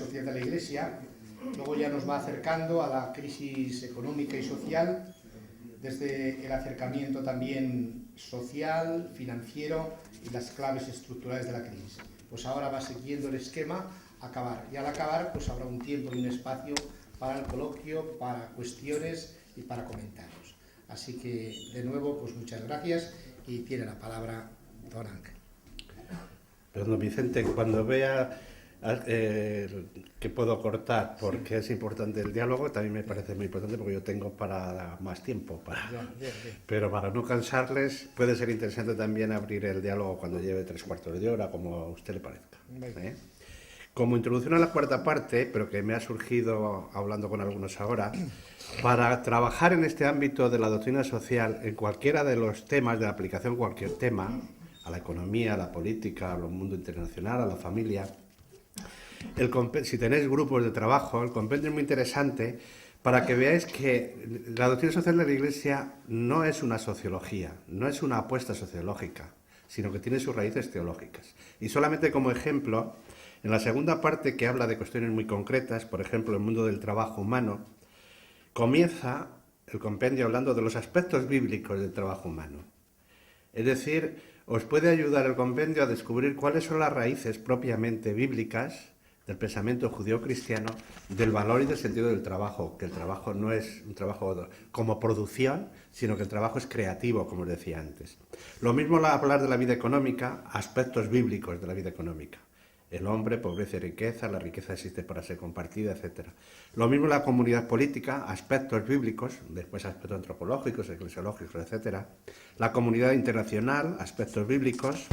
social de la Iglesia. Luego ya nos va acercando a la crisis económica y social, desde el acercamiento también social, financiero y las claves estructurales de la crisis. Pues ahora va siguiendo el esquema acabar. Y al acabar, pues habrá un tiempo y un espacio para el coloquio, para cuestiones y para comentarios. Así que, de nuevo, pues muchas gracias y tiene la palabra don Ángel. Perdón, Vicente, cuando vea que puedo cortar porque es importante el diálogo, también me parece muy importante porque yo tengo para más tiempo. Bien. Pero para no cansarles, puede ser interesante también abrir el diálogo cuando lleve 3/4 de hora, como a usted le parezca. Como introducción a la cuarta parte, pero que me ha surgido hablando con algunos ahora, para trabajar en este ámbito de la doctrina social, en cualquiera de los temas de la aplicación, cualquier tema, a la economía, a la política, al mundo internacional, a la familia, si tenéis grupos de trabajo, el compendio es muy interesante para que veáis que la doctrina social de la Iglesia no es una sociología, no es una apuesta sociológica, sino que tiene sus raíces teológicas. Y solamente como ejemplo, en la segunda parte, que habla de cuestiones muy concretas, por ejemplo, el mundo del trabajo humano, comienza el compendio hablando de los aspectos bíblicos del trabajo humano. Es decir, os puede ayudar el compendio a descubrir cuáles son las raíces propiamente bíblicas del pensamiento judío-cristiano, del valor y del sentido del trabajo, que el trabajo no es un trabajo como producción, sino que el trabajo es creativo, como os decía antes. Lo mismo hablar de la vida económica, aspectos bíblicos de la vida económica. El hombre, pobreza y riqueza, la riqueza existe para ser compartida, etc. Lo mismo la comunidad política, aspectos bíblicos, después aspectos antropológicos, eclesiológicos, etc. La comunidad internacional, aspectos bíblicos.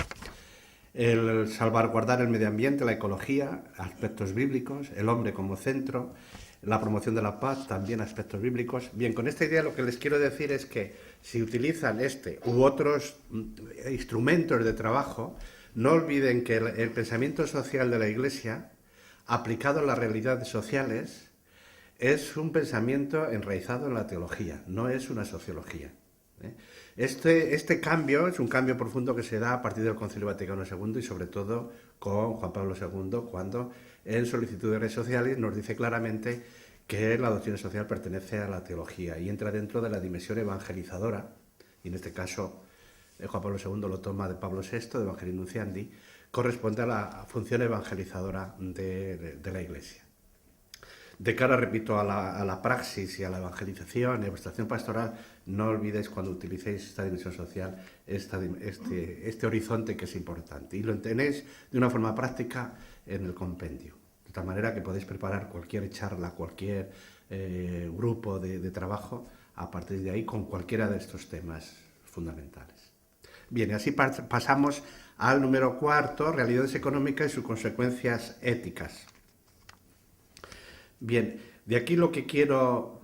El salvaguardar el medio ambiente, la ecología, aspectos bíblicos. El hombre como centro. La promoción de la paz, también aspectos bíblicos. Bien, con esta idea lo que les quiero decir es que si utilizan este u otros instrumentos de trabajo, no olviden que el pensamiento social de la Iglesia, aplicado a las realidades sociales, es un pensamiento enraizado en la teología, no es una sociología. Este cambio es un cambio profundo que se da a partir del Concilio Vaticano II y sobre todo con Juan Pablo II, cuando en solicitud de redes sociales nos dice claramente que la doctrina social pertenece a la teología y entra dentro de la dimensión evangelizadora, y en este caso Juan Pablo II lo toma de Pablo VI, de Evangelii Nuntiandi, corresponde a la función evangelizadora de la Iglesia. De cara, repito, a la praxis y a la evangelización y a vuestra acción pastoral, no olvidéis cuando utilicéis esta dimensión social, este horizonte que es importante. Y lo tenéis de una forma práctica en el compendio. De tal manera que podéis preparar cualquier charla, cualquier grupo de trabajo a partir de ahí con cualquiera de estos temas fundamentales. Bien, y así pasamos al número 4, realidades económicas y sus consecuencias éticas. Bien, de aquí lo que quiero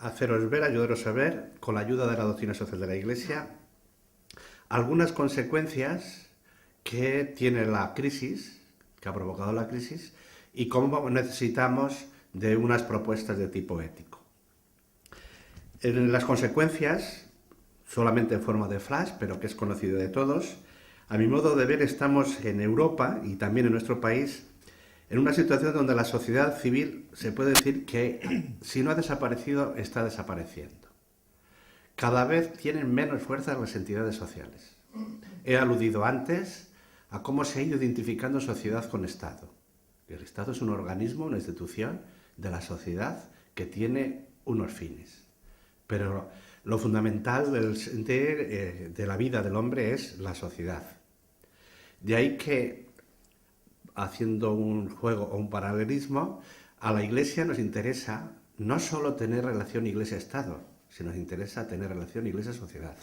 haceros ver, ayudaros a ver, con la ayuda de la doctrina social de la Iglesia, algunas consecuencias que tiene la crisis, que ha provocado la crisis, y cómo necesitamos de unas propuestas de tipo ético. En las consecuencias, solamente en forma de flash, pero que es conocido de todos, a mi modo de ver estamos en Europa y también en nuestro país en una situación donde la sociedad civil se puede decir que si no ha desaparecido, está desapareciendo. Cada vez tienen menos fuerza las entidades sociales. He aludido antes a cómo se ha ido identificando sociedad con Estado. El Estado es un organismo, una institución de la sociedad que tiene unos fines. Pero lo fundamental de la vida del hombre es la sociedad. De ahí que, haciendo un juego o un paralelismo, a la Iglesia nos interesa no solo tener relación Iglesia-Estado, sino nos interesa tener relación Iglesia-sociedad.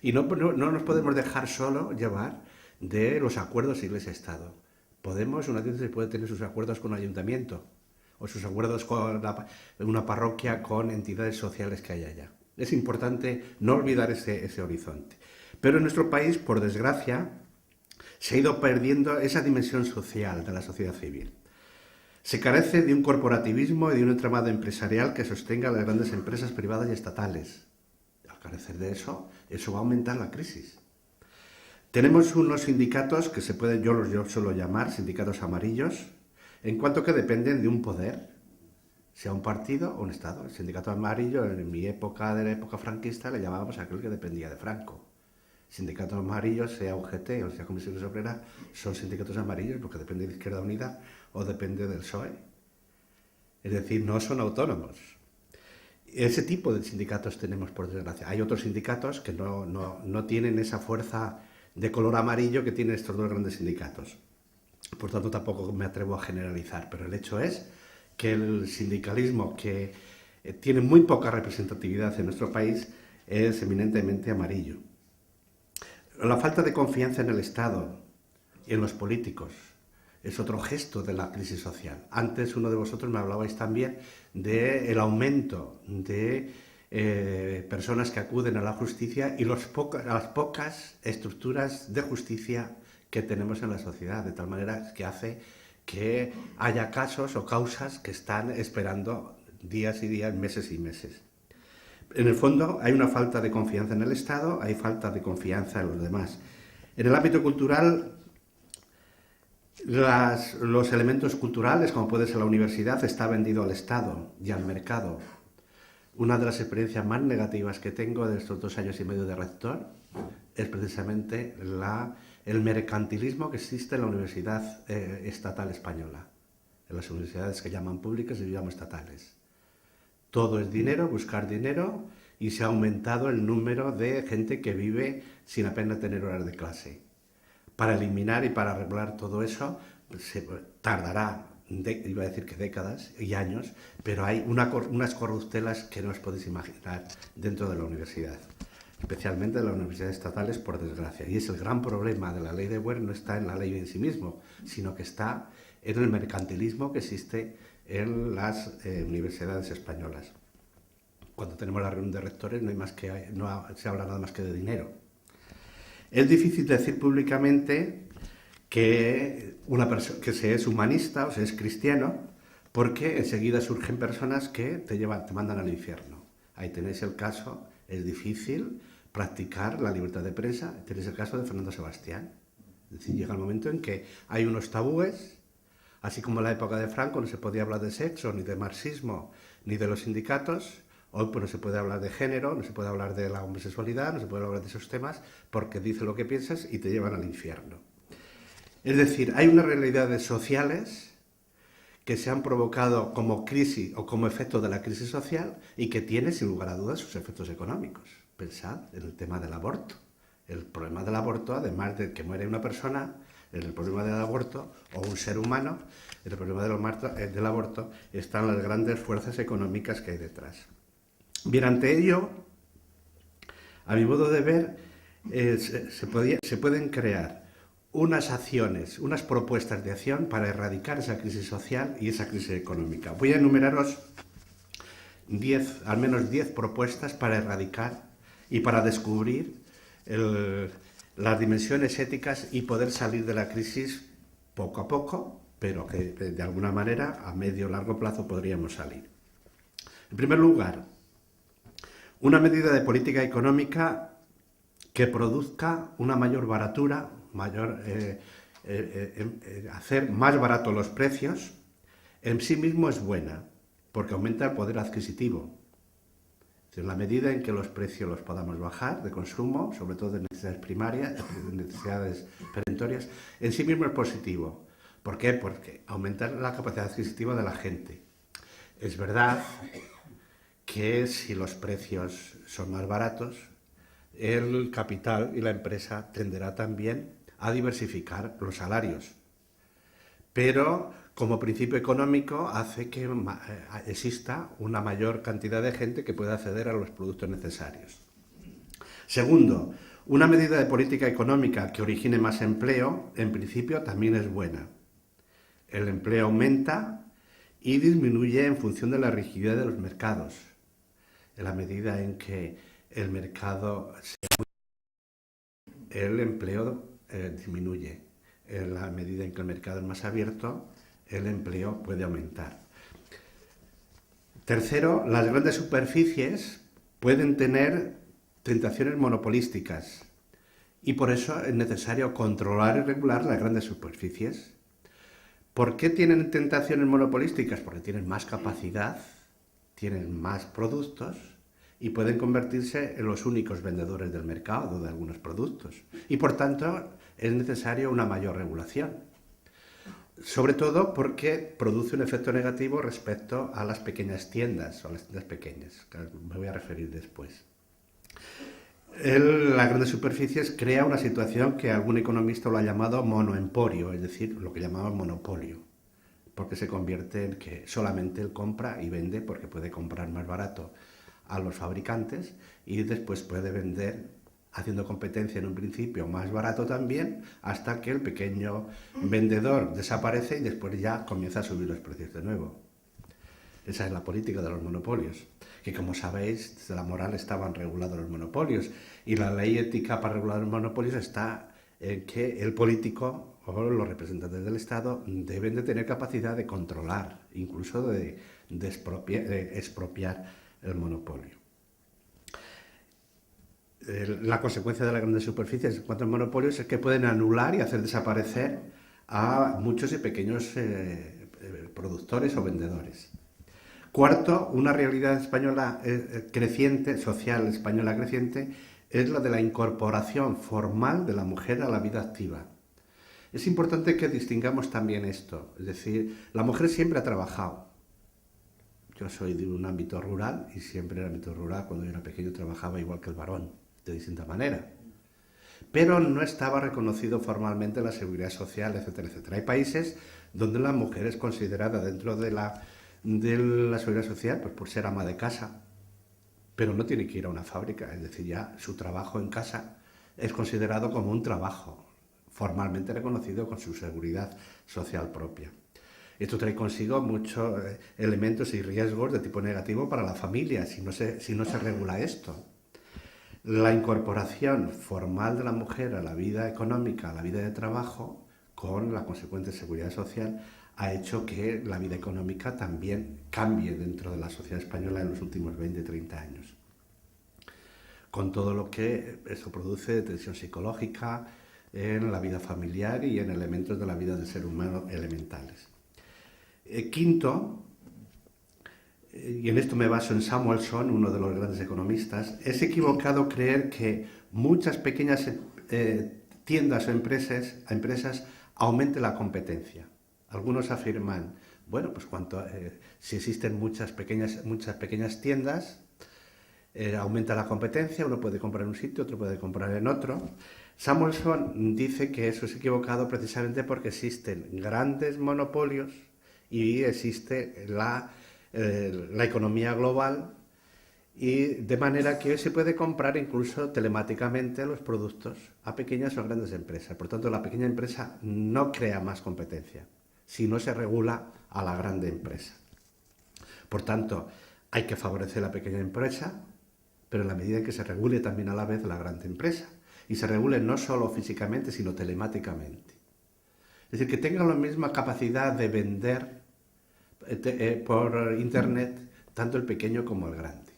Y no nos podemos dejar solo llevar de los acuerdos Iglesia-Estado. Una diócesis puede tener sus acuerdos con un ayuntamiento, o sus acuerdos con una parroquia, con entidades sociales que hay allá. Es importante no olvidar ese horizonte. Pero en nuestro país, por desgracia, se ha ido perdiendo esa dimensión social de la sociedad civil. Se carece de un corporativismo y de un entramado empresarial que sostenga las grandes empresas privadas y estatales. Al carecer de eso va a aumentar la crisis. Tenemos unos sindicatos que yo suelo llamar sindicatos amarillos, en cuanto que dependen de un poder, sea un partido o un Estado. El sindicato amarillo, en mi época, de la época franquista, le llamábamos a aquel que dependía de Franco. Sindicatos amarillos, sea UGT o sea Comisiones Obreras, son sindicatos amarillos porque depende de Izquierda Unida o depende del PSOE. Es decir, no son autónomos. Ese tipo de sindicatos tenemos, por desgracia. Hay otros sindicatos que no tienen esa fuerza de color amarillo que tienen estos dos grandes sindicatos. Por tanto, tampoco me atrevo a generalizar, pero el hecho es que el sindicalismo, que tiene muy poca representatividad en nuestro país, es eminentemente amarillo. La falta de confianza en el Estado y en los políticos es otro gesto de la crisis social. Antes uno de vosotros me hablabais también del aumento de personas que acuden a la justicia y las pocas estructuras de justicia que tenemos en la sociedad, de tal manera que hace que haya casos o causas que están esperando días y días, meses y meses. En el fondo hay una falta de confianza en el Estado, hay falta de confianza en los demás. En el ámbito cultural, los elementos culturales, como puede ser la universidad, está vendido al Estado y al mercado. Una de las experiencias más negativas que tengo de estos 2 años y medio de rector es precisamente el mercantilismo que existe en la Universidad Estatal Española, en las universidades que llaman públicas y yo llamo estatales. Todo es dinero, buscar dinero, y se ha aumentado el número de gente que vive sin apenas tener horas de clase. Para eliminar y para arreglar todo eso se tardará, iba a decir que décadas y años, pero hay unas corruptelas que no os podéis imaginar dentro de la universidad, especialmente de las universidades estatales, por desgracia. Y es el gran problema de la ley de Wert, no está en la ley en sí mismo, sino que está en el mercantilismo que existe en las universidades españolas. Cuando tenemos la reunión de rectores no se habla nada más que de dinero. Es difícil decir públicamente que se es humanista o se es cristiano, porque enseguida surgen personas que te mandan al infierno. Ahí tenéis el caso, es difícil practicar la libertad de prensa, tenéis el caso de Fernando Sebastián. Es decir, llega el momento en que hay unos tabúes. Así como en la época de Franco no se podía hablar de sexo, ni de marxismo, ni de los sindicatos, hoy pues no se puede hablar de género, no se puede hablar de la homosexualidad, no se puede hablar de esos temas, porque dice lo que piensas y te llevan al infierno. Es decir, hay unas realidades sociales que se han provocado como crisis o como efecto de la crisis social y que tienen, sin lugar a dudas, sus efectos económicos. Pensad en el tema del aborto. El problema del aborto, además de que muere una persona, en el problema del aborto, o un ser humano, en el problema del aborto, están las grandes fuerzas económicas que hay detrás. Bien, ante ello, a mi modo de ver, se pueden crear unas acciones, unas propuestas de acción para erradicar esa crisis social y esa crisis económica. Voy a enumeraros al menos 10 propuestas para erradicar y para descubrir las dimensiones éticas y poder salir de la crisis poco a poco, pero que de alguna manera a medio o largo plazo podríamos salir. En primer lugar, una medida de política económica que produzca una mayor baratura, hacer más baratos los precios, en sí mismo es buena, porque aumenta el poder adquisitivo. En la medida en que los precios los podamos bajar de consumo, sobre todo de necesidades primarias, de necesidades perentorias, en sí mismo es positivo. ¿Por qué? Porque aumenta la capacidad adquisitiva de la gente. Es verdad que si los precios son más baratos, el capital y la empresa tenderá también a diversificar los salarios. Pero como principio económico hace que exista una mayor cantidad de gente que pueda acceder a los productos necesarios. Segundo, una medida de política económica que origine más empleo, en principio también es buena. El empleo aumenta y disminuye en función de la rigidez de los mercados. En la medida en que el mercado el empleo disminuye. En la medida en que el mercado es más abierto, el empleo puede aumentar. Tercero, las grandes superficies pueden tener tentaciones monopolísticas y por eso es necesario controlar y regular las grandes superficies. ¿Por qué tienen tentaciones monopolísticas? Porque tienen más capacidad, tienen más productos y pueden convertirse en los únicos vendedores del mercado de algunos productos. Y por tanto es necesaria una mayor regulación. Sobre todo porque produce un efecto negativo respecto a las pequeñas tiendas o a las tiendas pequeñas, que me voy a referir después. Las grandes superficies crea una situación que algún economista lo ha llamado monoemporio, es decir, lo que llamaban monopolio, porque se convierte en que solamente él compra y vende porque puede comprar más barato a los fabricantes y después puede vender haciendo competencia en un principio más barato también, hasta que el pequeño vendedor desaparece y después ya comienza a subir los precios de nuevo. Esa es la política de los monopolios, que como sabéis, desde la moral estaban regulados los monopolios y la ley ética para regular los monopolios está en que el político o los representantes del Estado deben de tener capacidad de controlar, incluso de expropiar el monopolio. La consecuencia de las grandes superficies en cuanto a monopolios es que pueden anular y hacer desaparecer a muchos y pequeños productores o vendedores. Cuarto, una realidad española creciente, social española creciente, es la de la incorporación formal de la mujer a la vida activa. Es importante que distingamos también esto, es decir, la mujer siempre ha trabajado. Yo soy de un ámbito rural y siempre en el ámbito rural, cuando yo era pequeño, trabajaba igual que el varón, de distinta manera. Pero no estaba reconocido formalmente la seguridad social, etcétera, etcétera. Hay países donde la mujer es considerada dentro de la seguridad social pues por ser ama de casa, pero no tiene que ir a una fábrica, es decir, ya su trabajo en casa es considerado como un trabajo formalmente reconocido con su seguridad social propia. Esto trae consigo muchos elementos y riesgos de tipo negativo para la familia si no se regula esto. La incorporación formal de la mujer a la vida económica, a la vida de trabajo, con la consecuente seguridad social, ha hecho que la vida económica también cambie dentro de la sociedad española en los últimos 20-30 años. Con todo lo que eso produce de tensión psicológica en la vida familiar y en elementos de la vida del ser humano elementales. Quinto, y en esto me baso en Samuelson, uno de los grandes economistas, es equivocado creer que muchas pequeñas tiendas o empresas aumente la competencia. Algunos afirman, bueno, pues si existen muchas pequeñas tiendas, aumenta la competencia, uno puede comprar en un sitio, otro puede comprar en otro. Samuelson dice que eso es equivocado precisamente porque existen grandes monopolios y existe la economía global, y de manera que se puede comprar incluso telemáticamente los productos a pequeñas o grandes empresas. Por tanto, la pequeña empresa no crea más competencia si no se regula a la grande empresa. Por tanto, hay que favorecer la pequeña empresa, pero en la medida en que se regule también a la vez la grande empresa. Y se regule no solo físicamente, sino telemáticamente. Es decir, que tengan la misma capacidad de vender por Internet tanto el pequeño como el grande.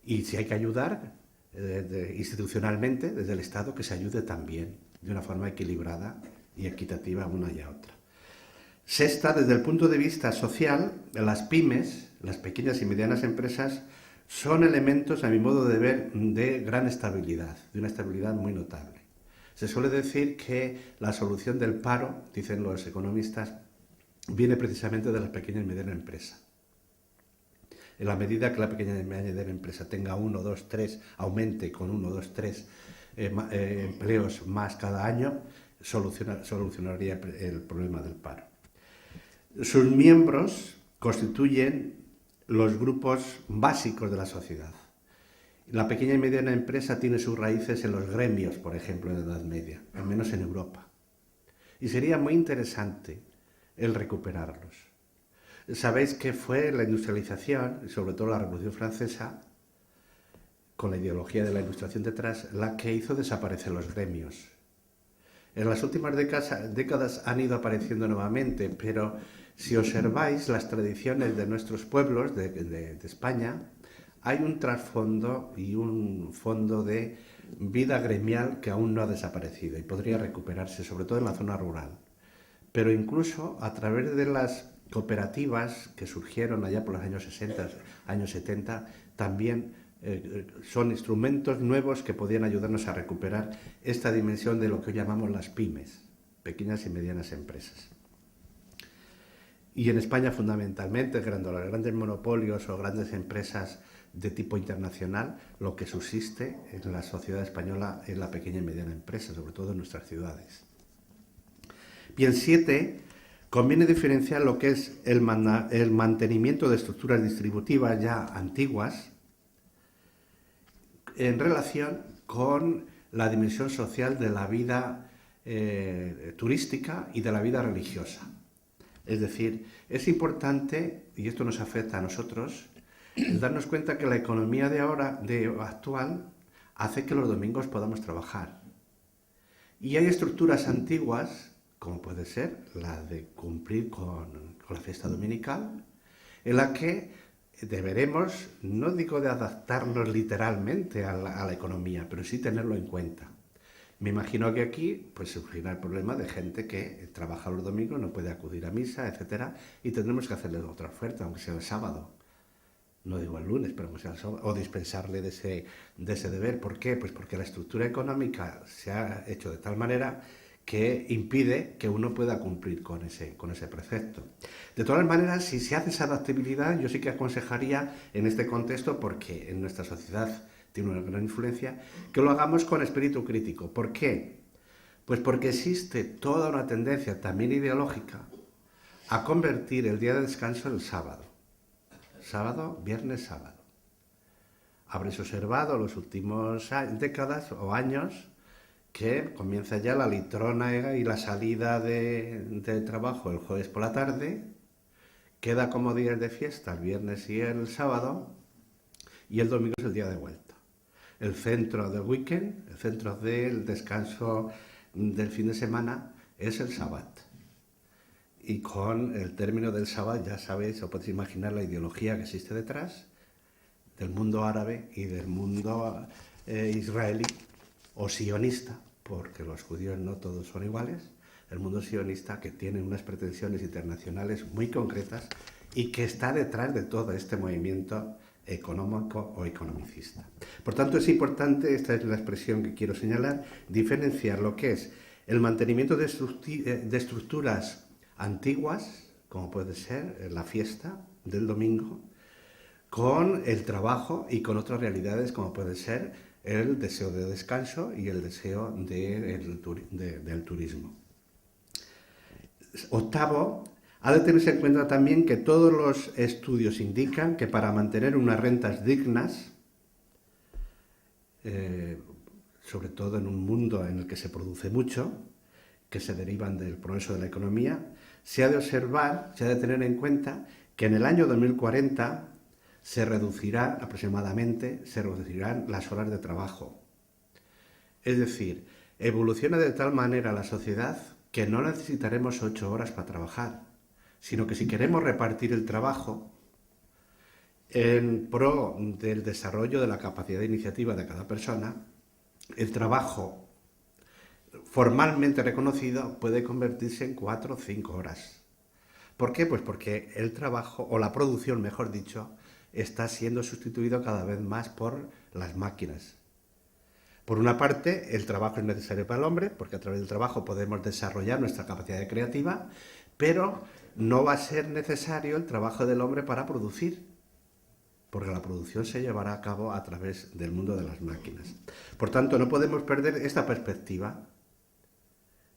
Y si hay que ayudar institucionalmente desde el Estado, que se ayude también de una forma equilibrada y equitativa a una y a otra. Sexta, desde el punto de vista social, las pymes, las pequeñas y medianas empresas, son elementos, a mi modo de ver, de gran estabilidad, de una estabilidad muy notable. Se suele decir que la solución del paro, dicen los economistas, viene precisamente de las pequeñas y medianas empresas. En la medida que la pequeña y mediana empresa tenga 1, 2, 3, aumente con 1, 2, 3 empleos más cada año, solucionaría el problema del paro. Sus miembros constituyen los grupos básicos de la sociedad. La pequeña y mediana empresa tiene sus raíces en los gremios, por ejemplo, en la Edad Media, al menos en Europa. Y sería muy interesante el recuperarlos. Sabéis que fue la industrialización, sobre todo la Revolución Francesa, con la ideología de la ilustración detrás, la que hizo desaparecer los gremios. En las últimas décadas han ido apareciendo nuevamente, pero si observáis las tradiciones de nuestros pueblos de España, hay un trasfondo y un fondo de vida gremial que aún no ha desaparecido y podría recuperarse, sobre todo en la zona rural. pero incluso a través de las cooperativas que surgieron allá por los años 60, años 70, también son instrumentos nuevos que podían ayudarnos a recuperar esta dimensión de lo que hoy llamamos las pymes, pequeñas y medianas empresas. Y en España fundamentalmente, los grandes monopolios o grandes empresas de tipo internacional, lo que subsiste en la sociedad española es la pequeña y mediana empresa, sobre todo en nuestras ciudades. Bien, 7, conviene diferenciar lo que es el mantenimiento de estructuras distributivas ya antiguas en relación con la dimensión social de la vida turística y de la vida religiosa. Es decir, es importante, y esto nos afecta a nosotros, el darnos cuenta que la economía actual hace que los domingos podamos trabajar. Y hay estructuras antiguas, como puede ser la de cumplir con la fiesta dominical, en la que deberemos, no digo de adaptarnos literalmente a la economía, pero sí tenerlo en cuenta. Me imagino que aquí pues surgirá el problema de gente que trabaja los domingos, no puede acudir a misa, etcétera, y tendremos que hacerle otra oferta, aunque sea el sábado. No digo el lunes, pero aunque sea el sábado, o dispensarle de ese deber. ¿Por qué? Pues porque la estructura económica se ha hecho de tal manera que impide que uno pueda cumplir con ese precepto. De todas maneras, si se hace esa adaptabilidad, yo sí que aconsejaría en este contexto, porque en nuestra sociedad tiene una gran influencia, que lo hagamos con espíritu crítico. ¿Por qué? Pues porque existe toda una tendencia también ideológica a convertir el día de descanso en el sábado. Sábado, viernes, sábado. Habréis observado los últimos décadas o años que comienza ya la litrona y la salida de trabajo el jueves por la tarde, queda como días de fiesta el viernes y el sábado, y el domingo es el día de vuelta. El centro del weekend, el centro del descanso del fin de semana es el sábado. Y con el término del sábado ya sabéis o podéis imaginar la ideología que existe detrás del mundo árabe y del mundo israelí o sionista, porque los judíos no todos son iguales, el mundo sionista que tiene unas pretensiones internacionales muy concretas y que está detrás de todo este movimiento económico o economicista. Por tanto, es importante, esta es la expresión que quiero señalar, diferenciar lo que es el mantenimiento de estructuras antiguas, como puede ser la fiesta del domingo, con el trabajo y con otras realidades como puede ser el deseo de descanso y el deseo del turismo. 8, ha de tenerse en cuenta también que todos los estudios indican que para mantener unas rentas dignas, sobre todo en un mundo en el que se produce mucho, que se derivan del progreso de la economía, se ha de observar, se ha de tener en cuenta que en el año 2040 se reducirán las horas de trabajo. Es decir, evoluciona de tal manera la sociedad que no necesitaremos 8 horas para trabajar, sino que si queremos repartir el trabajo en pro del desarrollo de la capacidad de iniciativa de cada persona, el trabajo formalmente reconocido puede convertirse en 4 o 5 horas. ¿Por qué? Pues porque el trabajo, o la producción, mejor dicho, está siendo sustituido cada vez más por las máquinas. Por una parte, el trabajo es necesario para el hombre, porque a través del trabajo podemos desarrollar nuestra capacidad creativa, pero no va a ser necesario el trabajo del hombre para producir, porque la producción se llevará a cabo a través del mundo de las máquinas. Por tanto, no podemos perder esta perspectiva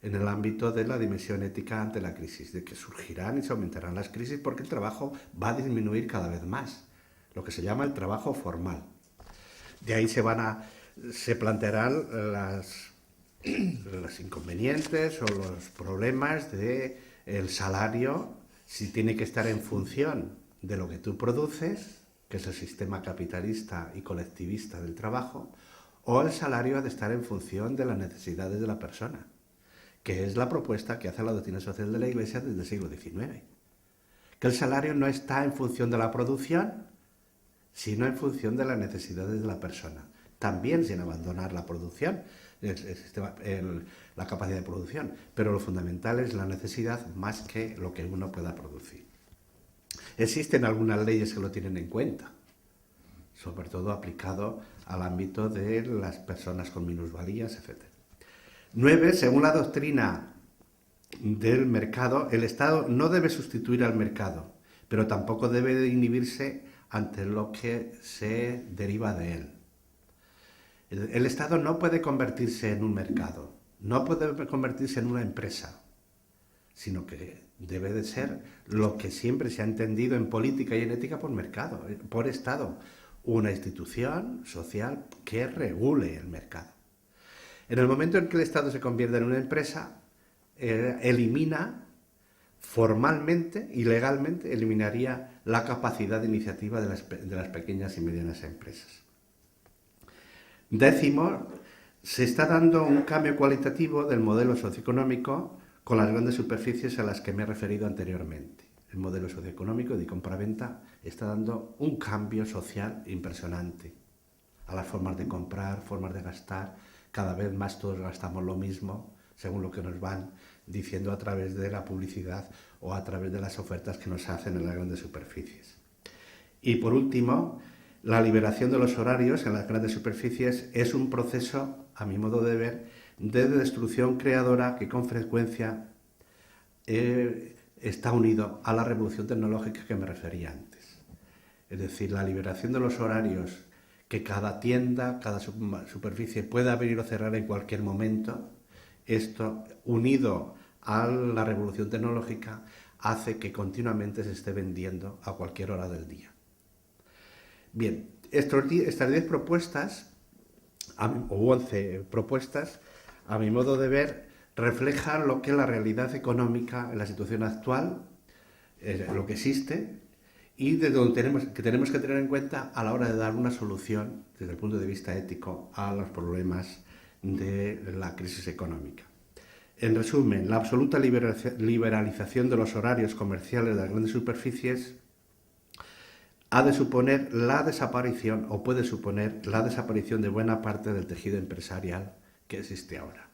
en el ámbito de la dimensión ética ante la crisis, de que surgirán y se aumentarán las crisis porque el trabajo va a disminuir cada vez más, lo que se llama el trabajo formal. De ahí se plantearán los inconvenientes o los problemas del salario, si tiene que estar en función de lo que tú produces, que es el sistema capitalista y colectivista del trabajo, o el salario ha de estar en función de las necesidades de la persona, que es la propuesta que hace la doctrina social de la Iglesia desde el siglo XIX. Que el salario no está en función de la producción, sino en función de las necesidades de la persona. También sin abandonar la producción. la capacidad de producción, pero lo fundamental es la necesidad más que lo que uno pueda producir. Existen algunas leyes que lo tienen en cuenta, sobre todo aplicado al ámbito de las personas con minusvalías, etc. 9. Según la doctrina del mercado, el Estado no debe sustituir al mercado, pero tampoco debe de inhibirse ante lo que se deriva de él. El Estado no puede convertirse en un mercado, no puede convertirse en una empresa, sino que debe de ser lo que siempre se ha entendido en política y en ética por mercado, por Estado, una institución social que regule el mercado. En el momento en que el Estado se convierte en una empresa, elimina formalmente y legalmente, eliminaría la capacidad de iniciativa de las pequeñas y medianas empresas. 10. Se está dando un cambio cualitativo del modelo socioeconómico con las grandes superficies a las que me he referido anteriormente. El modelo socioeconómico de compra-venta está dando un cambio social impresionante a las formas de comprar, formas de gastar. Cada vez más todos gastamos lo mismo, según lo que nos van diciendo a través de la publicidad o a través de las ofertas que nos hacen en las grandes superficies. Y por último, la liberación de los horarios en las grandes superficies es un proceso, a mi modo de ver, de destrucción creadora que con frecuencia está unido a la revolución tecnológica que me refería antes. Es decir, la liberación de los horarios, que cada tienda, cada superficie pueda abrir o cerrar en cualquier momento, esto, unido a la revolución tecnológica, hace que continuamente se esté vendiendo a cualquier hora del día. Bien, estas 10 propuestas, o 11 propuestas, a mi modo de ver, reflejan lo que es la realidad económica en la situación actual, lo que existe, y de donde tenemos que tener en cuenta a la hora de dar una solución, desde el punto de vista ético, a los problemas de la crisis económica. En resumen, la absoluta liberalización de los horarios comerciales de las grandes superficies ha de suponer la desaparición, o puede suponer la desaparición de buena parte del tejido empresarial que existe ahora.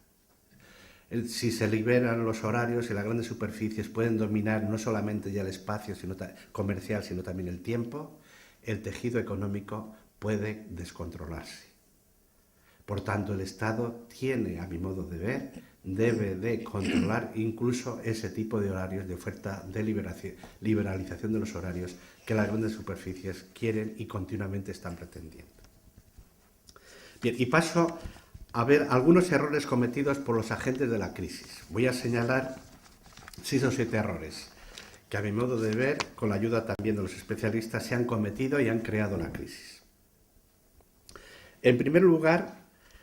Si se liberan los horarios y las grandes superficies pueden dominar no solamente ya el espacio comercial, sino también el tiempo, el tejido económico puede descontrolarse. Por tanto, el Estado tiene, a mi modo de ver, debe de controlar incluso ese tipo de horarios de oferta de liberalización de los horarios que las grandes superficies quieren y continuamente están pretendiendo. Bien, y paso a ver algunos errores cometidos por los agentes de la crisis. Voy a señalar 6 o 7 errores que, a mi modo de ver, con la ayuda también de los especialistas, se han cometido y han creado la crisis. En primer lugar,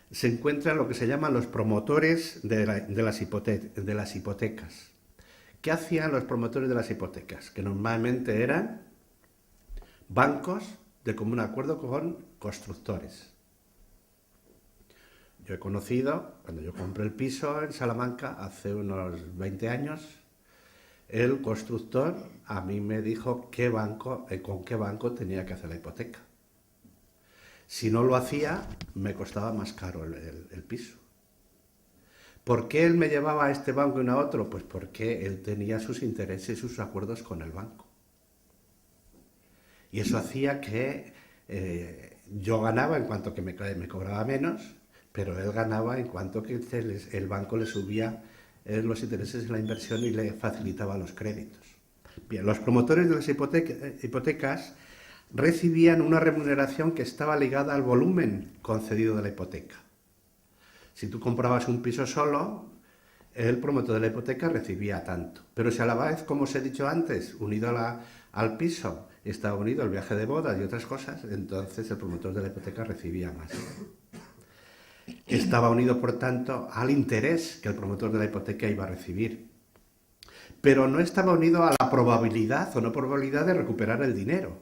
se encuentran lo que se llaman los promotores de las hipotecas. ¿Qué hacían los promotores de las hipotecas? Que normalmente eran bancos de común acuerdo con constructores. Yo he conocido, cuando yo compré el piso en Salamanca hace unos 20 años, el constructor a mí me dijo con qué banco tenía que hacer la hipoteca. Si no lo hacía, me costaba más caro el piso. ¿Por qué él me llevaba a este banco y no a otro? Pues porque él tenía sus intereses y sus acuerdos con el banco. Y eso hacía que yo ganaba en cuanto que me cobraba menos, pero él ganaba en cuanto que el banco le subía los intereses en la inversión y le facilitaba los créditos. Bien, los promotores de las hipotecas recibían una remuneración que estaba ligada al volumen concedido de la hipoteca. Si tú comprabas un piso solo, el promotor de la hipoteca recibía tanto. Pero si a la vez, como os he dicho antes, unido al piso, estaba unido al viaje de bodas y otras cosas, entonces el promotor de la hipoteca recibía más. Estaba unido, por tanto, al interés que el promotor de la hipoteca iba a recibir. Pero no estaba unido a la probabilidad o no probabilidad de recuperar el dinero.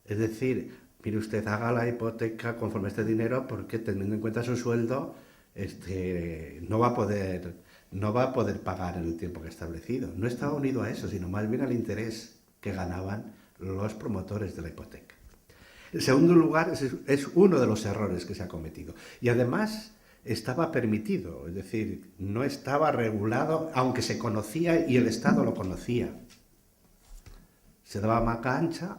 Es decir, mire usted, haga la hipoteca conforme a este dinero porque, teniendo en cuenta su sueldo, no va a poder pagar en el tiempo que ha establecido. No estaba unido a eso, sino más bien al interés que ganaban los promotores de la hipoteca. En segundo lugar, es uno de los errores que se ha cometido. Y además estaba permitido, es decir, no estaba regulado, aunque se conocía y el Estado lo conocía. Se daba marca ancha,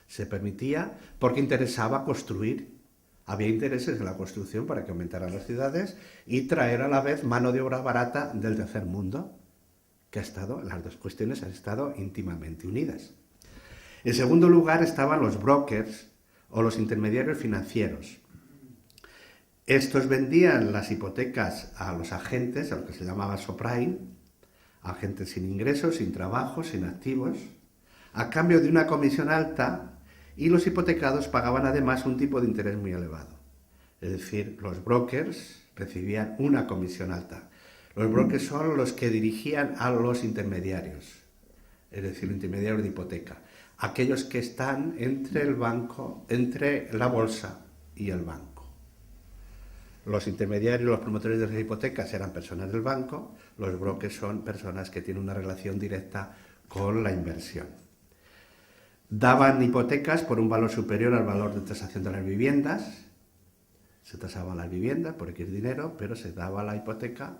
se permitía, porque interesaba construir. Había intereses en la construcción para que aumentaran las ciudades y traer a la vez mano de obra barata del tercer mundo, que las dos cuestiones han estado íntimamente unidas. En segundo lugar estaban los brokers o los intermediarios financieros. Estos vendían las hipotecas a los agentes, a lo que se llamaba subprime, agentes sin ingresos, sin trabajo, sin activos, a cambio de una comisión alta, y los hipotecados pagaban además un tipo de interés muy elevado. Es decir, los brokers recibían una comisión alta. Los brokers son los que dirigían a los intermediarios, es decir, intermediarios de hipoteca, aquellos que están entre el banco, entre la bolsa y el banco. Los intermediarios, los promotores de las hipotecas eran personas del banco, los brokers son personas que tienen una relación directa con la inversión. Daban hipotecas por un valor superior al valor de tasación de las viviendas, se tasaban las viviendas por X dinero, pero se daba la hipoteca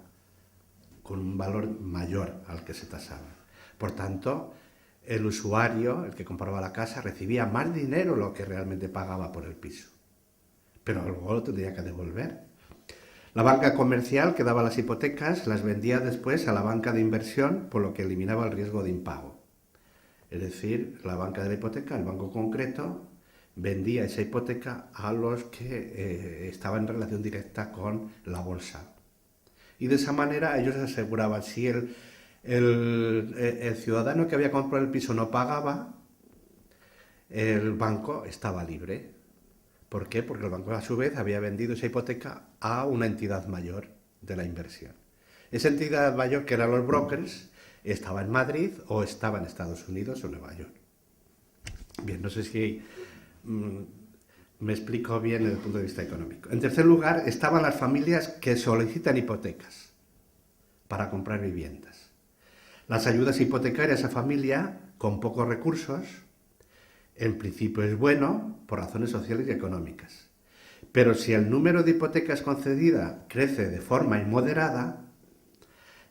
con un valor mayor al que se tasaba. Por tanto, el usuario, el que compraba la casa, recibía más dinero de lo que realmente pagaba por el piso, pero luego lo tendría que devolver. La banca comercial que daba las hipotecas las vendía después a la banca de inversión, por lo que eliminaba el riesgo de impago. Es decir, la banca de la hipoteca, el banco concreto, vendía esa hipoteca a los que estaban en relación directa con la bolsa. Y de esa manera ellos aseguraban, si el ciudadano que había comprado el piso no pagaba, el banco estaba libre. ¿Por qué? Porque el banco a su vez había vendido esa hipoteca a una entidad mayor de la inversión. Esa entidad mayor, que eran los brokers, estaba en Madrid o estaba en Estados Unidos o Nueva York. Bien, no sé si me explico bien desde el punto de vista económico. En tercer lugar, estaban las familias que solicitan hipotecas para comprar viviendas. Las ayudas hipotecarias a familia con pocos recursos, en principio es bueno por razones sociales y económicas. Pero si el número de hipotecas concedidas crece de forma inmoderada,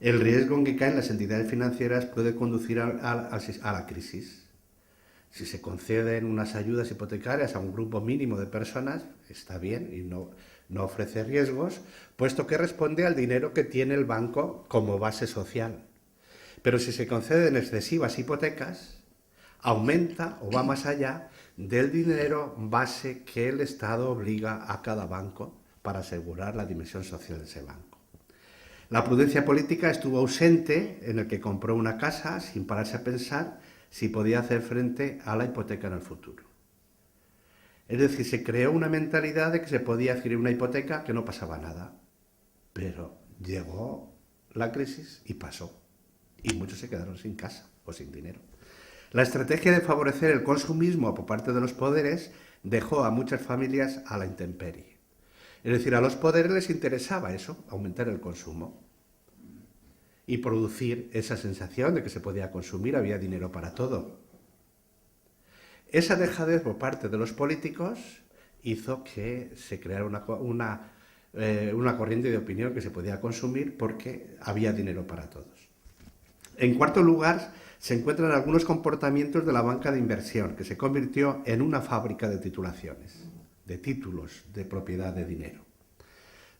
el riesgo en que caen las entidades financieras puede conducir a la crisis. Si se conceden unas ayudas hipotecarias a un grupo mínimo de personas, está bien y no ofrece riesgos, puesto que responde al dinero que tiene el banco como base social. Pero si se conceden excesivas hipotecas, aumenta o va más allá del dinero base que el Estado obliga a cada banco para asegurar la dimensión social de ese banco. La prudencia política estuvo ausente en el que compró una casa sin pararse a pensar si podía hacer frente a la hipoteca en el futuro. Es decir, se creó una mentalidad de que se podía adquirir una hipoteca, que no pasaba nada. Pero llegó la crisis y pasó. Y muchos se quedaron sin casa o sin dinero. La estrategia de favorecer el consumismo por parte de los poderes dejó a muchas familias a la intemperie. Es decir, a los poderes les interesaba eso, aumentar el consumo y producir esa sensación de que se podía consumir, había dinero para todo. Esa dejadez por parte de los políticos hizo que se creara una corriente de opinión que se podía consumir porque había dinero para todos. En cuarto lugar, se encuentran algunos comportamientos de la banca de inversión, que se convirtió en una fábrica de titulaciones, de títulos de propiedad de dinero.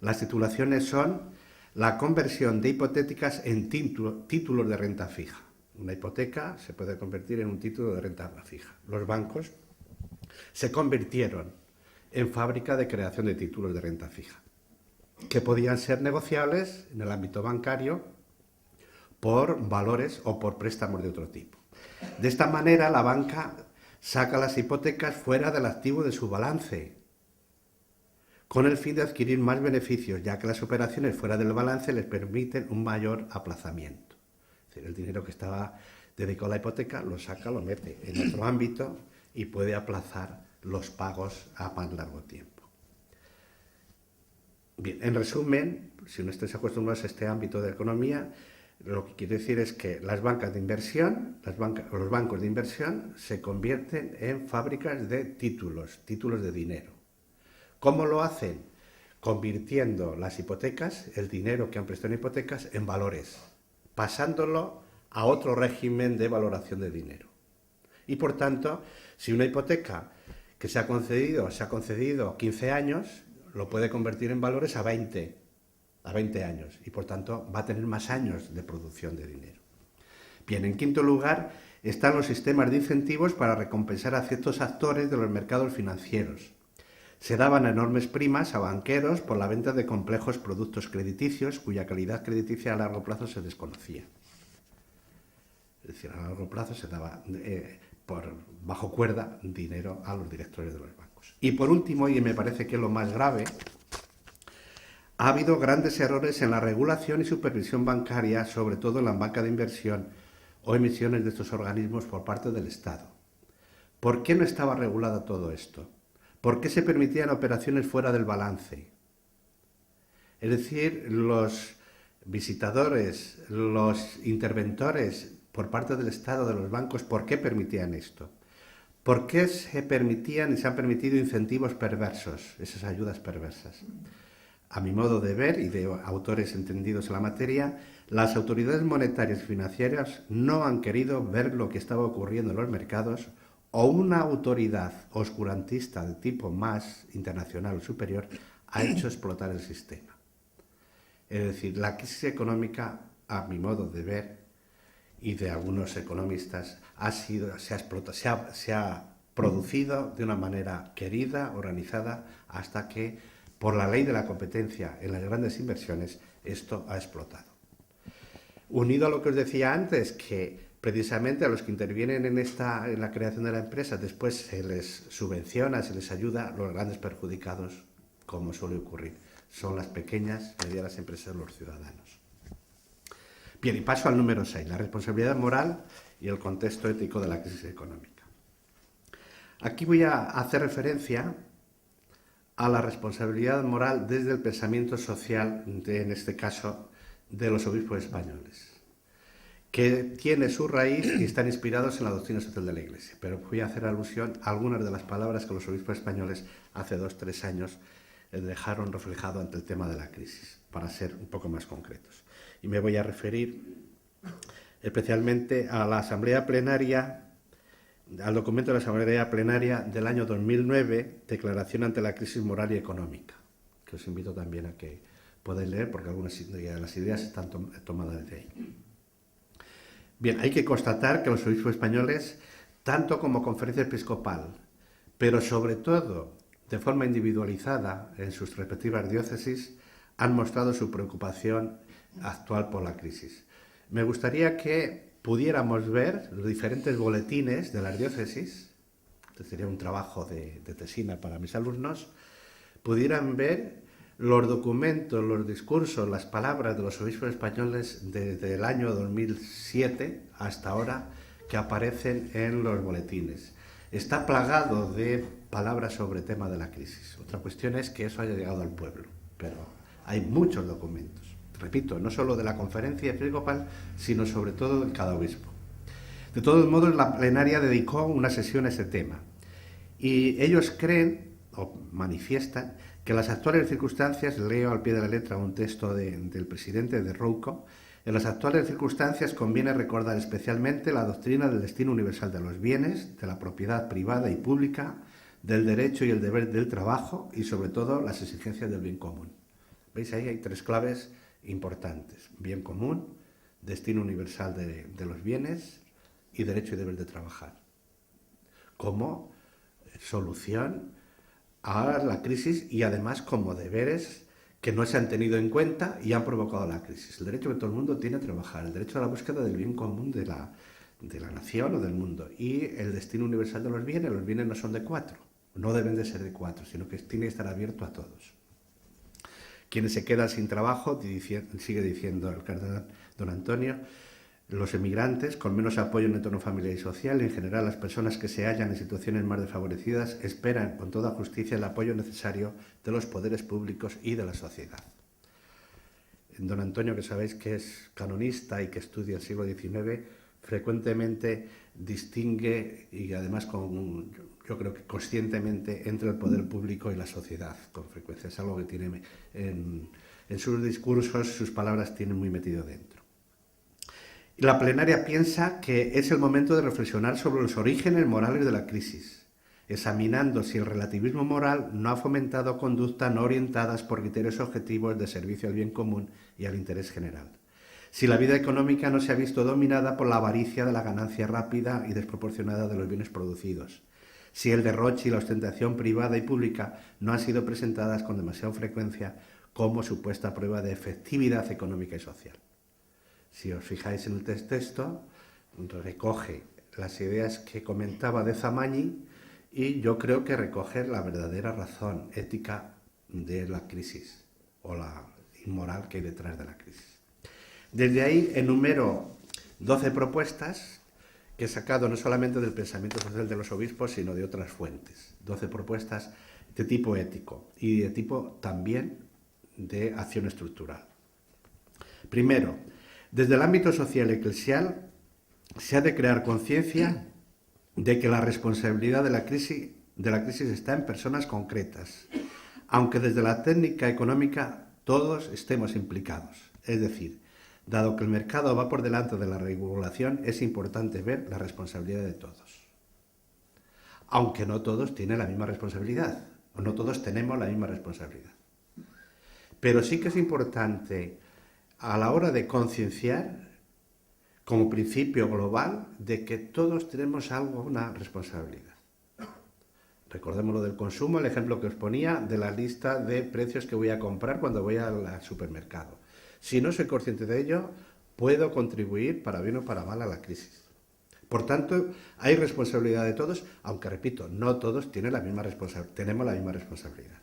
Las titulaciones son la conversión de hipotéticas en títulos de renta fija. Una hipoteca se puede convertir en un título de renta fija. Los bancos se convirtieron en fábrica de creación de títulos de renta fija, que podían ser negociables en el ámbito bancario por valores o por préstamos de otro tipo. De esta manera, la banca saca las hipotecas fuera del activo de su balance, con el fin de adquirir más beneficios, ya que las operaciones fuera del balance les permiten un mayor aplazamiento. Es decir, el dinero que estaba dedicado a la hipoteca lo saca, lo mete en otro ámbito y puede aplazar los pagos a más largo tiempo. Bien, en resumen, si no estáis acostumbrados a este ámbito de economía, Lo que quiere decir es que las bancas de inversión, los bancos de inversión se convierten en fábricas de títulos de dinero. ¿Cómo lo hacen? Convirtiendo las hipotecas, el dinero que han prestado en hipotecas, en valores, pasándolo a otro régimen de valoración de dinero. Y por tanto, si una hipoteca que se ha concedido 15 años, lo puede convertir en valores a 20 años, y por tanto va a tener más años de producción de dinero. Bien, en quinto lugar están los sistemas de incentivos para recompensar a ciertos actores de los mercados financieros. Se daban enormes primas a banqueros por la venta de complejos productos crediticios cuya calidad crediticia a largo plazo se desconocía. Es decir, a largo plazo se daba por bajo cuerda dinero a los directores de los bancos. Y por último, y me parece que es lo más grave, ha habido grandes errores en la regulación y supervisión bancaria, sobre todo en la banca de inversión o emisiones de estos organismos por parte del Estado. ¿Por qué no estaba regulado todo esto? ¿Por qué se permitían operaciones fuera del balance? Es decir, los visitadores, los interventores por parte del Estado de los bancos, ¿por qué permitían esto? ¿Por qué se permitían y se han permitido incentivos perversos, esas ayudas perversas? A mi modo de ver, y de autores entendidos en la materia, las autoridades monetarias y financieras no han querido ver lo que estaba ocurriendo en los mercados, o una autoridad oscurantista de tipo más internacional o superior ha hecho explotar el sistema. Es decir, la crisis económica, a mi modo de ver, y de algunos economistas, se ha producido de una manera querida, organizada, hasta que, por la ley de la competencia en las grandes inversiones, esto ha explotado. Unido a lo que os decía antes, que precisamente a los que intervienen en la creación de la empresa, después se les subvenciona, se les ayuda, los grandes perjudicados, como suele ocurrir, son las pequeñas y medianas empresas de los ciudadanos. Bien, y paso al número 6, la responsabilidad moral y el contexto ético de la crisis económica. Aquí voy a hacer referencia a la responsabilidad moral desde el pensamiento social, en este caso, de los obispos españoles, que tiene su raíz y están inspirados en la doctrina social de la Iglesia. Pero voy a hacer alusión a algunas de las palabras que los obispos españoles hace 2 o 3 años dejaron reflejado ante el tema de la crisis, para ser un poco más concretos. Y me voy a referir especialmente a la Asamblea Plenaria, al documento de la Asamblea Plenaria del año 2009, Declaración ante la crisis moral y económica, que os invito también a que podáis leer, porque algunas de las ideas están tomadas de ahí. Bien, hay que constatar que los obispos españoles, tanto como Conferencia Episcopal, pero sobre todo de forma individualizada en sus respectivas diócesis, han mostrado su preocupación actual por la crisis. Me gustaría que pudiéramos ver los diferentes boletines de las diócesis, que sería un trabajo de tesina para mis alumnos, pudieran ver los documentos, los discursos, las palabras de los obispos españoles desde el año 2007 hasta ahora que aparecen en los boletines. Está plagado de palabras sobre el tema de la crisis. Otra cuestión es que eso haya llegado al pueblo, pero hay muchos documentos. Repito, no solo de la Conferencia Episcopal, sino sobre todo de cada obispo. De todos modos, la plenaria dedicó una sesión a ese tema. Y ellos creen, o manifiestan, que en las actuales circunstancias, leo al pie de la letra un texto del presidente de Rouco, en las actuales circunstancias conviene recordar especialmente la doctrina del destino universal de los bienes, de la propiedad privada y pública, del derecho y el deber del trabajo y sobre todo las exigencias del bien común. ¿Veis? Ahí hay 3 claves importantes: bien común, destino universal de los bienes y derecho y deber de trabajar, como solución a la crisis y además como deberes que no se han tenido en cuenta y han provocado la crisis. El derecho que todo el mundo tiene a trabajar, el derecho a la búsqueda del bien común de la nación o del mundo, y el destino universal de los bienes no son de 4, no deben de ser de 4, sino que tiene que estar abierto a todos. Quienes se quedan sin trabajo, sigue diciendo el cardenal don Antonio, los emigrantes con menos apoyo en el entorno familiar y social, en general las personas que se hallan en situaciones más desfavorecidas, esperan con toda justicia el apoyo necesario de los poderes públicos y de la sociedad. don Antonio, que sabéis que es canonista y que estudia el siglo XIX, frecuentemente distingue, y además yo creo que conscientemente, entre el poder público y la sociedad, con frecuencia. Es algo que tiene en sus discursos, sus palabras tienen muy metido dentro. Y la plenaria piensa que es el momento de reflexionar sobre los orígenes morales de la crisis, examinando si el relativismo moral no ha fomentado conductas no orientadas por criterios objetivos de servicio al bien común y al interés general. Si la vida económica no se ha visto dominada por la avaricia de la ganancia rápida y desproporcionada de los bienes producidos. Si el derroche y la ostentación privada y pública no han sido presentadas con demasiada frecuencia como supuesta prueba de efectividad económica y social. Si os fijáis en el texto, recoge las ideas que comentaba de Zamañi y yo creo que recoge la verdadera razón ética de la crisis o la inmoral que hay detrás de la crisis. Desde ahí enumero 12 propuestas que he sacado no solamente del pensamiento social de los obispos, sino de otras fuentes. 12 propuestas de tipo ético y de tipo también de acción estructural. Primero, desde el ámbito social y eclesial se ha de crear conciencia de que la responsabilidad de la crisis está en personas concretas, aunque desde la técnica económica todos estemos implicados. Es decir, dado que el mercado va por delante de la regulación, es importante ver la responsabilidad de todos. Aunque no todos tienen la misma responsabilidad, o no todos tenemos la misma responsabilidad. Pero sí que es importante a la hora de concienciar, como principio global, de que todos tenemos una responsabilidad. Recordemos lo del consumo, el ejemplo que os ponía de la lista de precios que voy a comprar cuando voy al supermercado. Si no soy consciente de ello, puedo contribuir para bien o para mal a la crisis. Por tanto, hay responsabilidad de todos, aunque, repito, no todos tenemos la misma responsabilidad.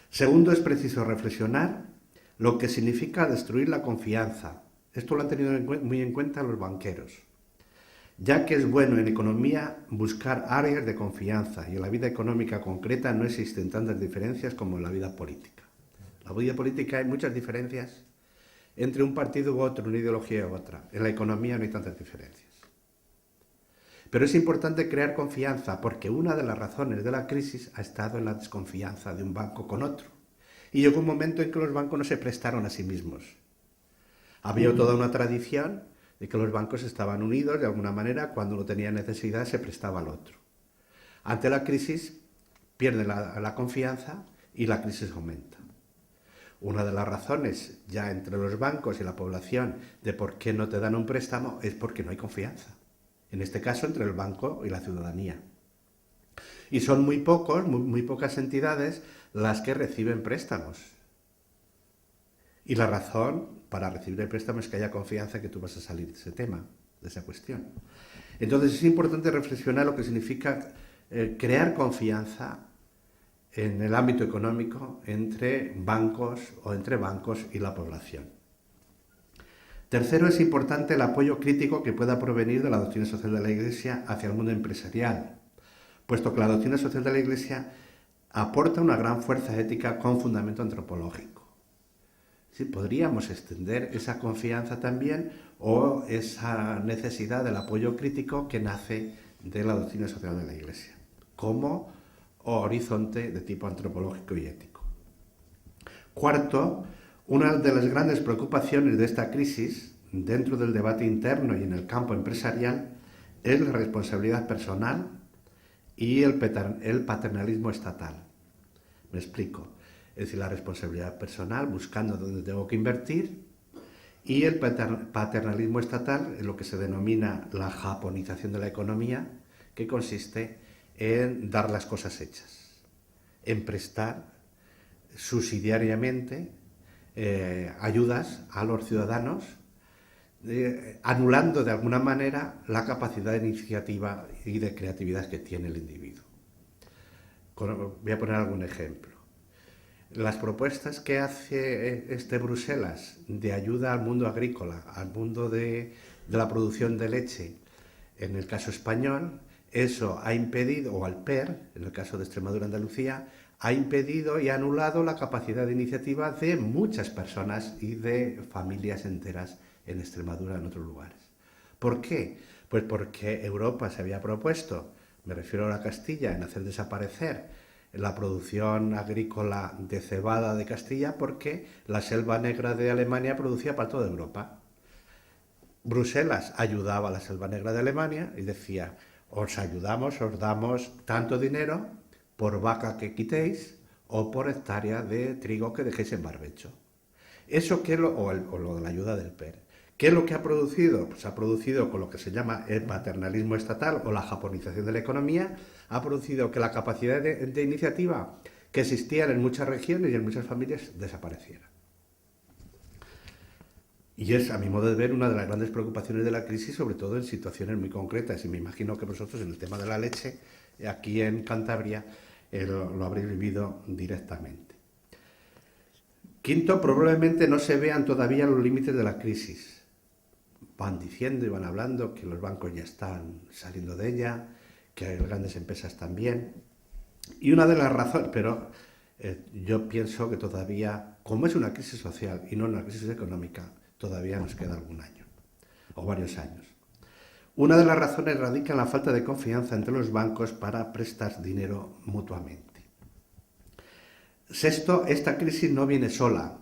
Segundo, es preciso reflexionar lo que significa destruir la confianza. Esto lo han tenido muy en cuenta los banqueros, ya que es bueno en economía buscar áreas de confianza y en la vida económica concreta no existen tantas diferencias como en la vida política. En la vida política hay muchas diferencias entre un partido u otro, una ideología u otra. En la economía no hay tantas diferencias. Pero es importante crear confianza porque una de las razones de la crisis ha estado en la desconfianza de un banco con otro. Y llegó un momento en que los bancos no se prestaron a sí mismos. Había toda una tradición de que los bancos estaban unidos de alguna manera, cuando uno tenía necesidad se prestaba al otro. Ante la crisis pierde la confianza y la crisis aumenta. Una de las razones ya entre los bancos y la población de por qué no te dan un préstamo es porque no hay confianza. En este caso entre el banco y la ciudadanía. Y son muy pocas entidades las que reciben préstamos. Y la razón para recibir el préstamo es que haya confianza que tú vas a salir de ese tema, de esa cuestión. Entonces es importante reflexionar lo que significa crear confianza en el ámbito económico entre bancos y la población. Tercero, es importante el apoyo crítico que pueda provenir de la doctrina social de la Iglesia hacia el mundo empresarial, puesto que la doctrina social de la Iglesia aporta una gran fuerza ética con fundamento antropológico. Sí, podríamos extender esa confianza también o esa necesidad del apoyo crítico que nace de la doctrina social de la Iglesia, como horizonte de tipo antropológico y ético. Cuarto, una de las grandes preocupaciones de esta crisis, dentro del debate interno y en el campo empresarial, es la responsabilidad personal y el paternalismo estatal. Me explico. Es decir, la responsabilidad personal, buscando dónde tengo que invertir, y el paternalismo estatal, en lo que se denomina la japonización de la economía, que consiste en dar las cosas hechas, en prestar subsidiariamente ayudas a los ciudadanos, anulando de alguna manera la capacidad de iniciativa y de creatividad que tiene el individuo. Voy a poner algún ejemplo. Las propuestas que hace Bruselas de ayuda al mundo agrícola, al mundo de la producción de leche, en el caso español, eso ha impedido, o al PER, en el caso de Extremadura y Andalucía, ha impedido y ha anulado la capacidad de iniciativa de muchas personas y de familias enteras en Extremadura y en otros lugares. ¿Por qué? Pues porque Europa se había propuesto, me refiero a Castilla, en hacer desaparecer la producción agrícola de cebada de Castilla porque la selva negra de Alemania producía para toda Europa. Bruselas ayudaba a la selva negra de Alemania y decía, os ayudamos, os damos tanto dinero por vaca que quitéis o por hectárea de trigo que dejéis en barbecho. Eso que o lo de la ayuda del PER. ¿Qué es lo que ha producido? Pues ha producido con lo que se llama el paternalismo estatal o la japonización de la economía, ha producido que la capacidad de iniciativa que existía en muchas regiones y en muchas familias desapareciera. Y es, a mi modo de ver, una de las grandes preocupaciones de la crisis, sobre todo en situaciones muy concretas. Y me imagino que vosotros en el tema de la leche, aquí en Cantabria, lo habréis vivido directamente. Quinto, probablemente no se vean todavía los límites de la crisis. Van diciendo y van hablando que los bancos ya están saliendo de ella, que hay grandes empresas también. Y una de las razones, pero yo pienso que todavía, como es una crisis social y no una crisis económica, todavía nos queda algún año, o varios años. Una de las razones radica en la falta de confianza entre los bancos para prestar dinero mutuamente. Sexto, esta crisis no viene sola.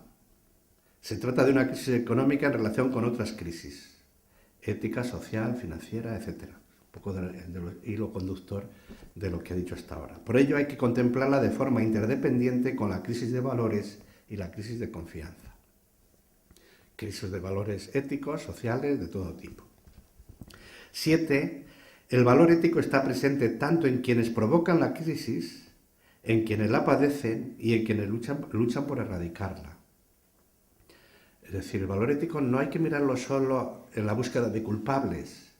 Se trata de una crisis económica en relación con otras crisis, ética, social, financiera, etc. Un poco del hilo conductor de lo que he dicho hasta ahora. Por ello hay que contemplarla de forma interdependiente con la crisis de valores y la crisis de confianza. Crisis de valores éticos, sociales, de todo tipo. 7. El valor ético está presente tanto en quienes provocan la crisis, en quienes la padecen y en quienes luchan por erradicarla. Es decir, el valor ético no hay que mirarlo solo en la búsqueda de culpables,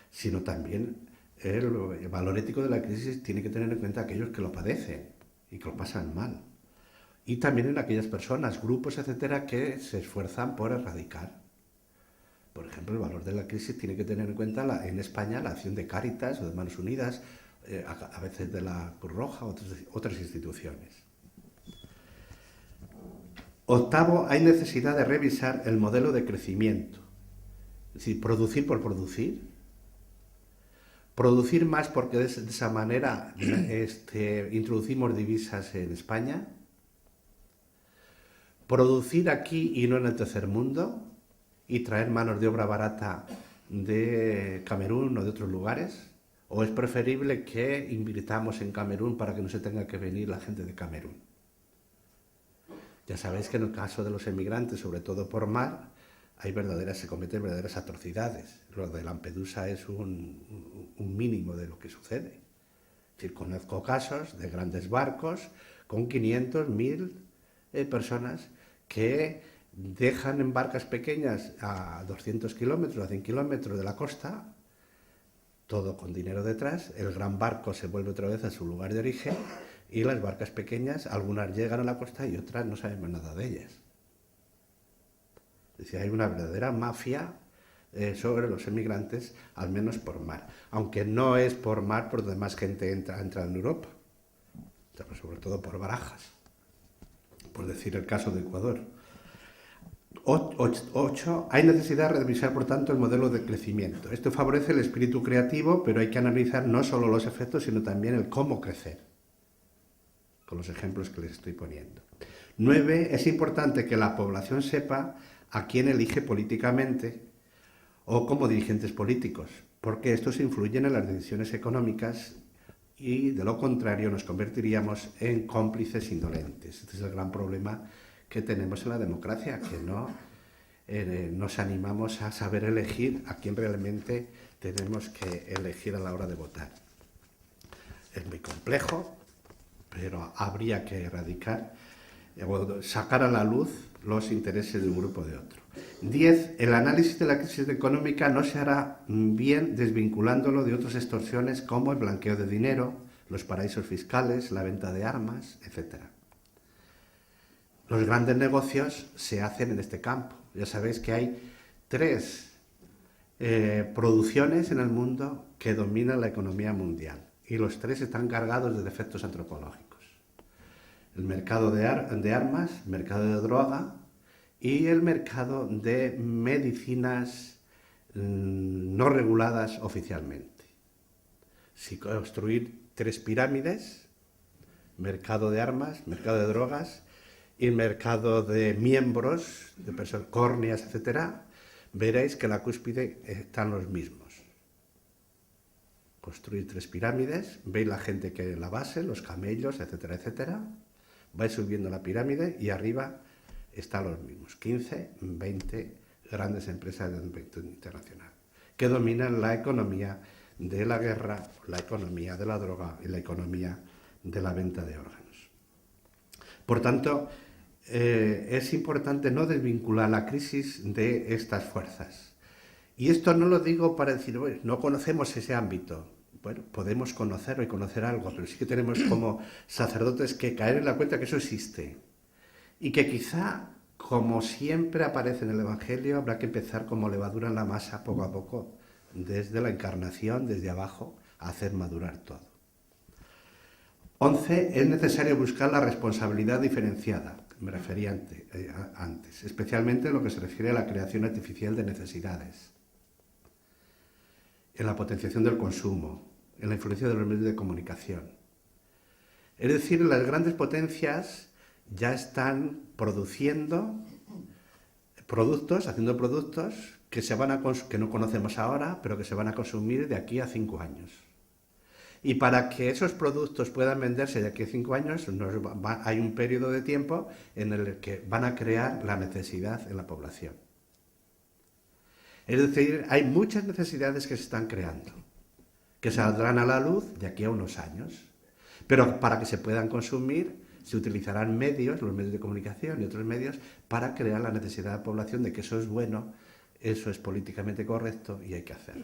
sino también el valor ético de la crisis tiene que tener en cuenta a aquellos que lo padecen y que lo pasan mal. Y también en aquellas personas, grupos, etcétera, que se esfuerzan por erradicar. Por ejemplo, el valor de la crisis tiene que tener en cuenta en España la acción de Cáritas o de Manos Unidas, a veces de la Cruz Roja, otras instituciones. Octavo, hay necesidad de revisar el modelo de crecimiento. Es decir, producir por producir. Producir más porque de esa manera introducimos divisas en España. Producir aquí y no en el tercer mundo y traer manos de obra barata de Camerún o de otros lugares. ¿O es preferible que invirtamos en Camerún para que no se tenga que venir la gente de Camerún? Ya sabéis que en el caso de los emigrantes, sobre todo por mar, se cometen verdaderas atrocidades. Lo de Lampedusa es un mínimo de lo que sucede. Es decir, conozco casos de grandes barcos con 500, 1000 personas que dejan en barcas pequeñas a 200 kilómetros, a 100 kilómetros de la costa, todo con dinero detrás. El gran barco se vuelve otra vez a su lugar de origen y las barcas pequeñas, algunas llegan a la costa y otras no sabemos nada de ellas. Es decir, hay una verdadera mafia sobre los emigrantes, al menos por mar. Aunque no es por mar por donde más gente entra en Europa, sobre todo por Barajas, por decir el caso de Ecuador. 8. Hay necesidad de revisar, por tanto, el modelo de crecimiento. Esto favorece el espíritu creativo, pero hay que analizar no solo los efectos, sino también el cómo crecer, con los ejemplos que les estoy poniendo. 9. Es importante que la población sepa a quién elige políticamente o como dirigentes políticos, porque estos influyen en las decisiones económicas y, de lo contrario, nos convertiríamos en cómplices indolentes. Este es el gran problema que tenemos en la democracia, que no nos animamos a saber elegir a quién realmente tenemos que elegir a la hora de votar. Es muy complejo, pero habría que erradicar o sacar a la luz los intereses de un grupo o de otro. 10. El análisis de la crisis económica no se hará bien desvinculándolo de otras extorsiones como el blanqueo de dinero, los paraísos fiscales, la venta de armas, etc. Los grandes negocios se hacen en este campo. Ya sabéis que hay 3 producciones en el mundo que dominan la economía mundial y los 3 están cargados de defectos antropológicos. el mercado de armas, mercado de droga y el mercado de medicinas no reguladas oficialmente. Si construir 3 pirámides, mercado de armas, mercado de drogas y mercado de miembros, de personas, córneas, etcétera, veréis que en la cúspide están los mismos. Construir 3 pirámides, veis la gente que en la base, los camellos, etcétera, etcétera, vais subiendo la pirámide y arriba están los mismos, 15, 20 grandes empresas de ámbito internacional, que dominan la economía de la guerra, la economía de la droga y la economía de la venta de órganos. Por tanto, es importante no desvincular la crisis de estas fuerzas. Y esto no lo digo para decir, bueno, no conocemos ese ámbito. Bueno, podemos conocerlo y conocer algo, pero sí que tenemos como sacerdotes que caer en la cuenta que eso existe. Y que quizá, como siempre aparece en el Evangelio, habrá que empezar como levadura en la masa, poco a poco, desde la encarnación, desde abajo, a hacer madurar todo. 11. Es necesario buscar la responsabilidad diferenciada, me refería antes, especialmente en lo que se refiere a la creación artificial de necesidades, en la potenciación del consumo, en la influencia de los medios de comunicación. Es decir, las grandes potencias ya están produciendo productos, haciendo productos que no conocemos ahora, pero que se van a consumir de aquí a 5 años. Y para que esos productos puedan venderse de aquí a 5 años, hay un periodo de tiempo en el que van a crear la necesidad en la población. Es decir, hay muchas necesidades que se están creando, que saldrán a la luz de aquí a unos años. Pero para que se puedan consumir, se utilizarán medios, los medios de comunicación y otros medios, para crear la necesidad de la población de que eso es bueno, eso es políticamente correcto y hay que hacerlo.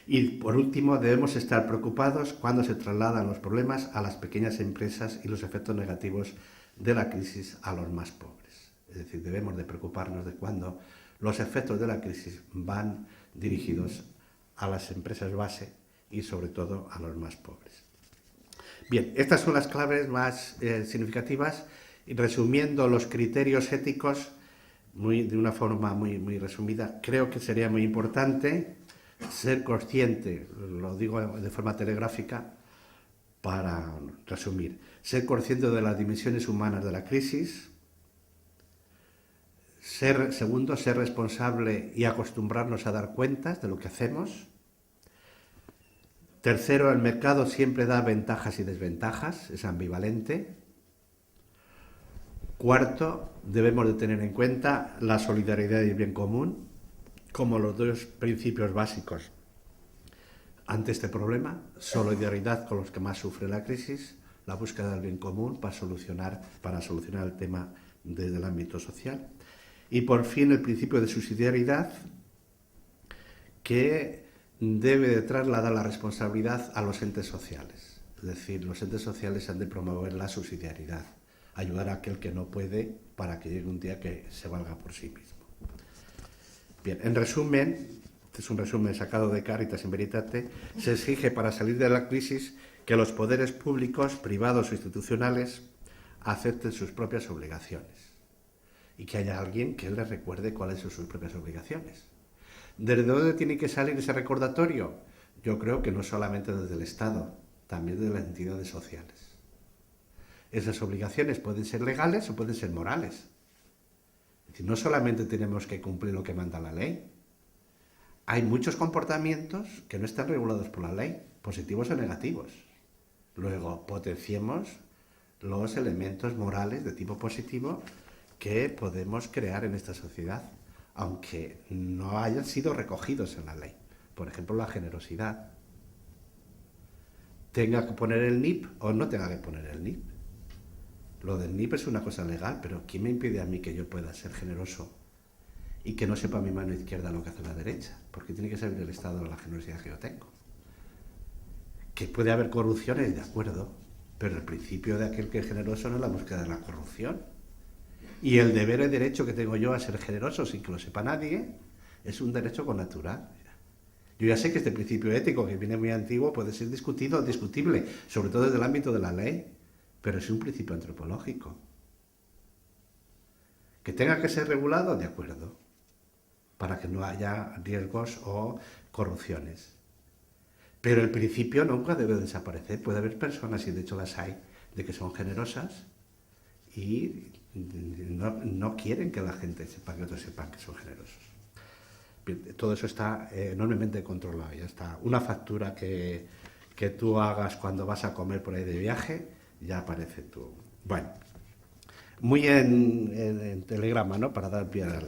Y por último, debemos estar preocupados cuando se trasladan los problemas a las pequeñas empresas y los efectos negativos de la crisis a los más pobres. Es decir, debemos de preocuparnos de cuando los efectos de la crisis van dirigidos a las empresas base y sobre todo a los más pobres. Bien, estas son las claves más significativas y resumiendo los criterios éticos de una forma muy resumida, creo que sería muy importante ser consciente, lo digo de forma telegráfica para resumir, ser consciente de las dimensiones humanas de la crisis. Segundo, ser responsable y acostumbrarnos a dar cuentas de lo que hacemos. Tercero, el mercado siempre da ventajas y desventajas, es ambivalente. Cuarto, debemos de tener en cuenta la solidaridad y el bien común como los 2 principios básicos ante este problema. Solidaridad con los que más sufren la crisis, la búsqueda del bien común para solucionar el tema desde el ámbito social. Y por fin el principio de subsidiariedad, que debe de trasladar la responsabilidad a los entes sociales. Es decir, los entes sociales han de promover la subsidiariedad, ayudar a aquel que no puede para que llegue un día que se valga por sí mismo. Bien, en resumen, este es un resumen sacado de Caritas in Veritate, se exige para salir de la crisis que los poderes públicos, privados o institucionales acepten sus propias obligaciones y que haya alguien que les recuerde cuáles son sus propias obligaciones. ¿Desde dónde tiene que salir ese recordatorio? Yo creo que no solamente desde el Estado, también desde las entidades sociales. Esas obligaciones pueden ser legales o pueden ser morales. Es decir, no solamente tenemos que cumplir lo que manda la ley. Hay muchos comportamientos que no están regulados por la ley, positivos o negativos. Luego, potenciemos los elementos morales de tipo positivo que podemos crear en esta sociedad, aunque no hayan sido recogidos en la ley. Por ejemplo, la generosidad. Tenga que poner el NIP o no tenga que poner el NIP. Lo del NIP es una cosa legal, pero ¿quién me impide a mí que yo pueda ser generoso y que no sepa mi mano izquierda lo que hace la derecha? Porque tiene que saber el estado de la generosidad que yo tengo. Que puede haber corrupciones, de acuerdo, pero el principio de aquel que es generoso no es la búsqueda de la corrupción. Y el deber y derecho que tengo yo a ser generoso sin que lo sepa nadie es un derecho connatural. Yo ya sé que este principio ético, que viene muy antiguo, puede ser discutido o discutible, sobre todo desde el ámbito de la ley, pero es un principio antropológico. Que tenga que ser regulado, de acuerdo, para que no haya riesgos o corrupciones. Pero el principio nunca debe desaparecer. Puede haber personas, y de hecho las hay, de que son generosas y no quieren que la gente sepa, que otros sepan que son generosos. Todo eso está enormemente controlado. Ya está. Una factura que tú hagas cuando vas a comer por ahí de viaje, ya aparece tú. Bueno, muy en telegrama, ¿no? Para dar pie al...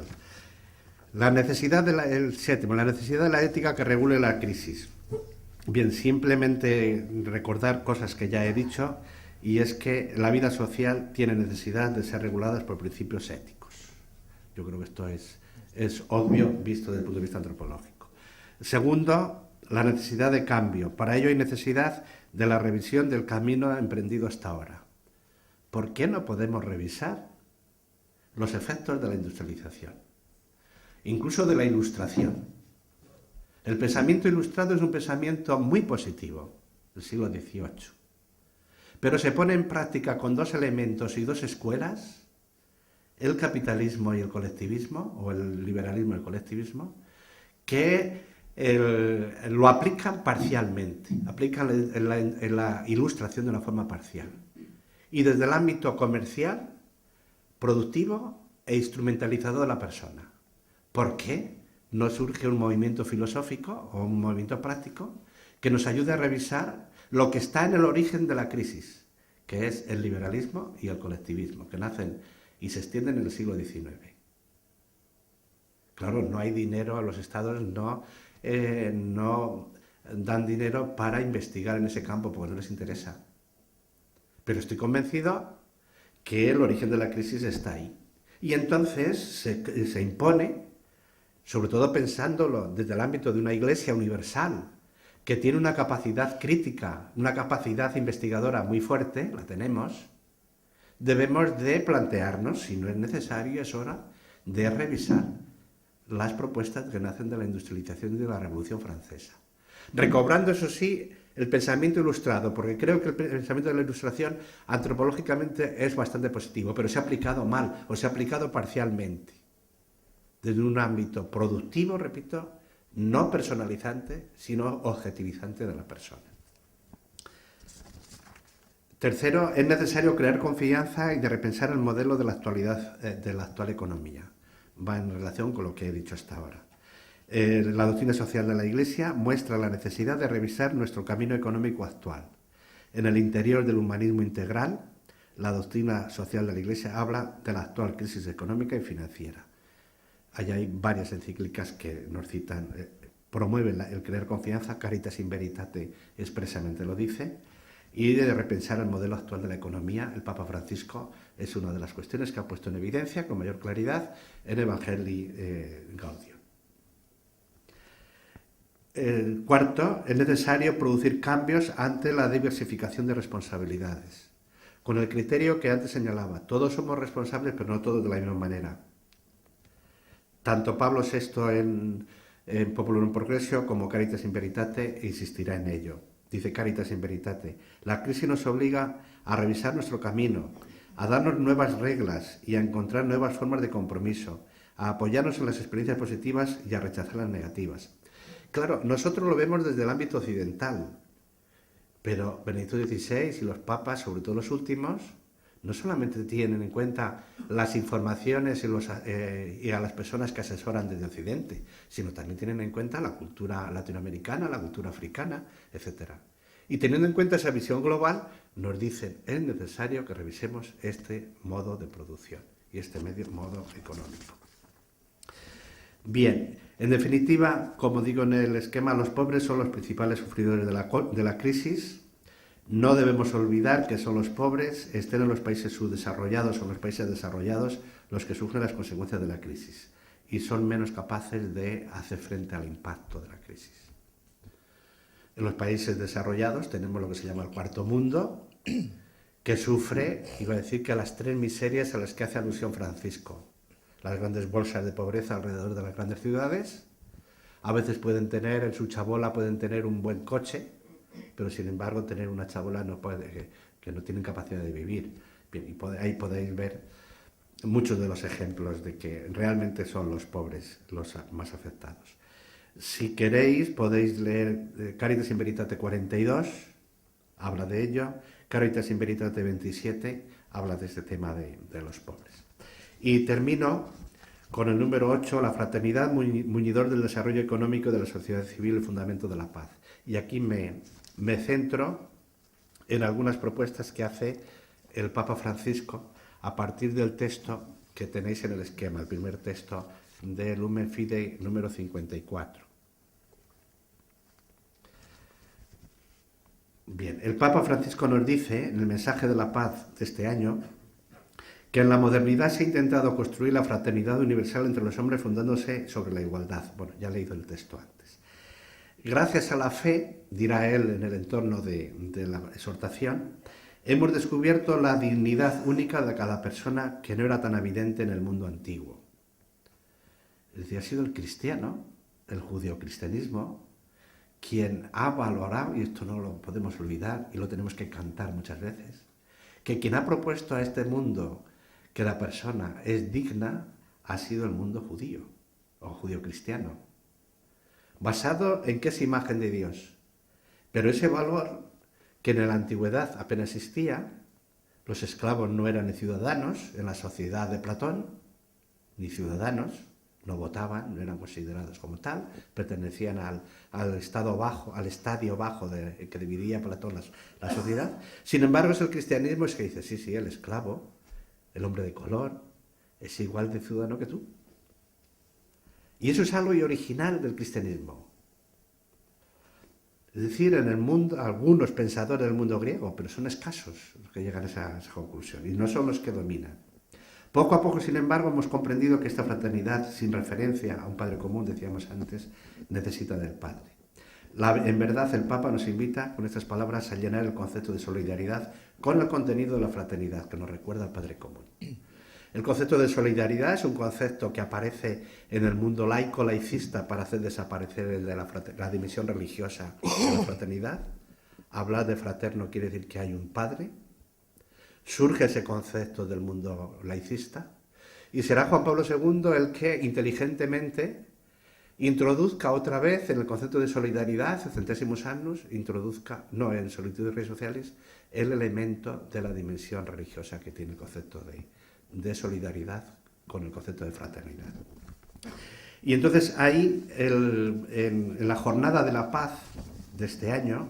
La necesidad el séptimo, la necesidad de la ética que regule la crisis. Bien, simplemente recordar cosas que ya he dicho, y es que la vida social tiene necesidad de ser regulada por principios éticos. Yo creo que esto es obvio visto desde el punto de vista antropológico. Segundo, la necesidad de cambio. Para ello hay necesidad de la revisión del camino emprendido hasta ahora. ¿Por qué no podemos revisar los efectos de la industrialización? Incluso de la ilustración. El pensamiento ilustrado es un pensamiento muy positivo del siglo XVIII, pero se pone en práctica con dos elementos y dos escuelas, el capitalismo y el colectivismo, o el liberalismo y el colectivismo, que lo aplican parcialmente, aplican en la ilustración de una forma parcial. Y desde el ámbito comercial, productivo e instrumentalizador de la persona. ¿Por qué no surge un movimiento filosófico o un movimiento práctico que nos ayude a revisar lo que está en el origen de la crisis, que es el liberalismo y el colectivismo, que nacen y se extienden en el siglo XIX? Claro, no hay dinero, los estados no dan dinero para investigar en ese campo porque no les interesa. Pero estoy convencido que el origen de la crisis está ahí. Y entonces se impone, sobre todo pensándolo desde el ámbito de una iglesia universal, que tiene una capacidad crítica, una capacidad investigadora muy fuerte, la tenemos, debemos de plantearnos, si no es necesario, es hora de revisar las propuestas que nacen de la industrialización y de la Revolución Francesa. Recobrando, eso sí, el pensamiento ilustrado, porque creo que el pensamiento de la ilustración antropológicamente es bastante positivo, pero se ha aplicado mal o se ha aplicado parcialmente, desde un ámbito productivo, repito, no personalizante, sino objetivizante de la persona. Tercero, es necesario crear confianza y de repensar el modelo de la actualidad, de la actual economía. Va en relación con lo que he dicho hasta ahora. La doctrina social de la Iglesia muestra la necesidad de revisar nuestro camino económico actual. En el interior del humanismo integral, la doctrina social de la Iglesia habla de la actual crisis económica y financiera. Allá hay varias encíclicas que nos citan, promueven el crear confianza, Caritas in Veritate expresamente lo dice, y de repensar el modelo actual de la economía. El Papa Francisco es una de las cuestiones que ha puesto en evidencia con mayor claridad en Evangelii Gaudium. Cuarto, es necesario producir cambios ante la diversificación de responsabilidades, con el criterio que antes señalaba: todos somos responsables, pero no todos de la misma manera. Tanto Pablo VI en Populum Progressio como Caritas in Veritate insistirá en ello. Dice Caritas in Veritate: la crisis nos obliga a revisar nuestro camino, a darnos nuevas reglas y a encontrar nuevas formas de compromiso, a apoyarnos en las experiencias positivas y a rechazar las negativas. Claro, nosotros lo vemos desde el ámbito occidental, pero Benedicto XVI y los papas, sobre todo los últimos, no solamente tienen en cuenta las informaciones y a las personas que asesoran desde Occidente, sino también tienen en cuenta la cultura latinoamericana, la cultura africana, etc. Y teniendo en cuenta esa visión global, nos dicen: es necesario que revisemos este modo de producción y este modo económico. Bien, en definitiva, como digo en el esquema, los pobres son los principales sufridores de la crisis. No debemos olvidar que son los pobres, estén en los países subdesarrollados o en los países desarrollados, los que sufren las consecuencias de la crisis y son menos capaces de hacer frente al impacto de la crisis. En los países desarrollados tenemos lo que se llama el cuarto mundo, que sufre, iba a decir, que a las tres miserias a las que hace alusión Francisco: las grandes bolsas de pobreza alrededor de las grandes ciudades. A veces pueden tener, en su chabola pueden tener un buen coche, pero sin embargo tener una chabola no puede, que no tienen capacidad de vivir. Bien, y ahí podéis ver muchos de los ejemplos de que realmente son los pobres los más afectados. Si queréis, podéis leer Caritas in Veritate 42, habla de ello. Caritas in Veritate 27 habla de este tema de los pobres. Y termino con el número 8, la fraternidad, muñidor del desarrollo económico de la sociedad civil y fundamento de la paz. Y aquí me centro en algunas propuestas que hace el Papa Francisco a partir del texto que tenéis en el esquema, el primer texto de Lumen Fidei número 54. Bien, el Papa Francisco nos dice, en el mensaje de la paz de este año, que en la modernidad se ha intentado construir la fraternidad universal entre los hombres fundándose sobre la igualdad. Bueno, ya he leído el texto antes. Gracias a la fe, dirá él en el entorno de la exhortación, hemos descubierto la dignidad única de cada persona que no era tan evidente en el mundo antiguo. Es decir, ha sido el cristiano, el judeocristianismo, quien ha valorado, y esto no lo podemos olvidar y lo tenemos que cantar muchas veces, que quien ha propuesto a este mundo que la persona es digna ha sido el mundo judío o judío-cristiano. ¿Basado en qué es imagen de Dios? Pero ese valor que en la antigüedad apenas existía, los esclavos no eran ni ciudadanos en la sociedad de Platón, ni ciudadanos, no votaban, no eran considerados como tal, pertenecían al estado bajo, al estadio bajo que dividía Platón la sociedad. Sin embargo, es el cristianismo es que dice, sí, el esclavo, el hombre de color, es igual de ciudadano que tú. Y eso es algo original del cristianismo. Es decir, en el mundo, algunos pensadores del mundo griego, pero son escasos los que llegan a esa conclusión, y no son los que dominan. Poco a poco, sin embargo, hemos comprendido que esta fraternidad, sin referencia a un Padre común, decíamos antes, necesita del Padre. En verdad, el Papa nos invita, con estas palabras, a llenar el concepto de solidaridad con el contenido de la fraternidad, que nos recuerda al Padre común. El concepto de solidaridad es un concepto que aparece en el mundo laico, laicista, para hacer desaparecer el de la dimensión religiosa de la fraternidad. Hablar de fraterno quiere decir que hay un Padre. Surge ese concepto del mundo laicista y será Juan Pablo II el que inteligentemente introduzca otra vez en el concepto de solidaridad, el Centésimos Annus, introduzca, no en Solitud y Redes Sociales, el elemento de la dimensión religiosa que tiene el concepto de solidaridad con el concepto de fraternidad. Y entonces ahí, en la Jornada de la Paz de este año,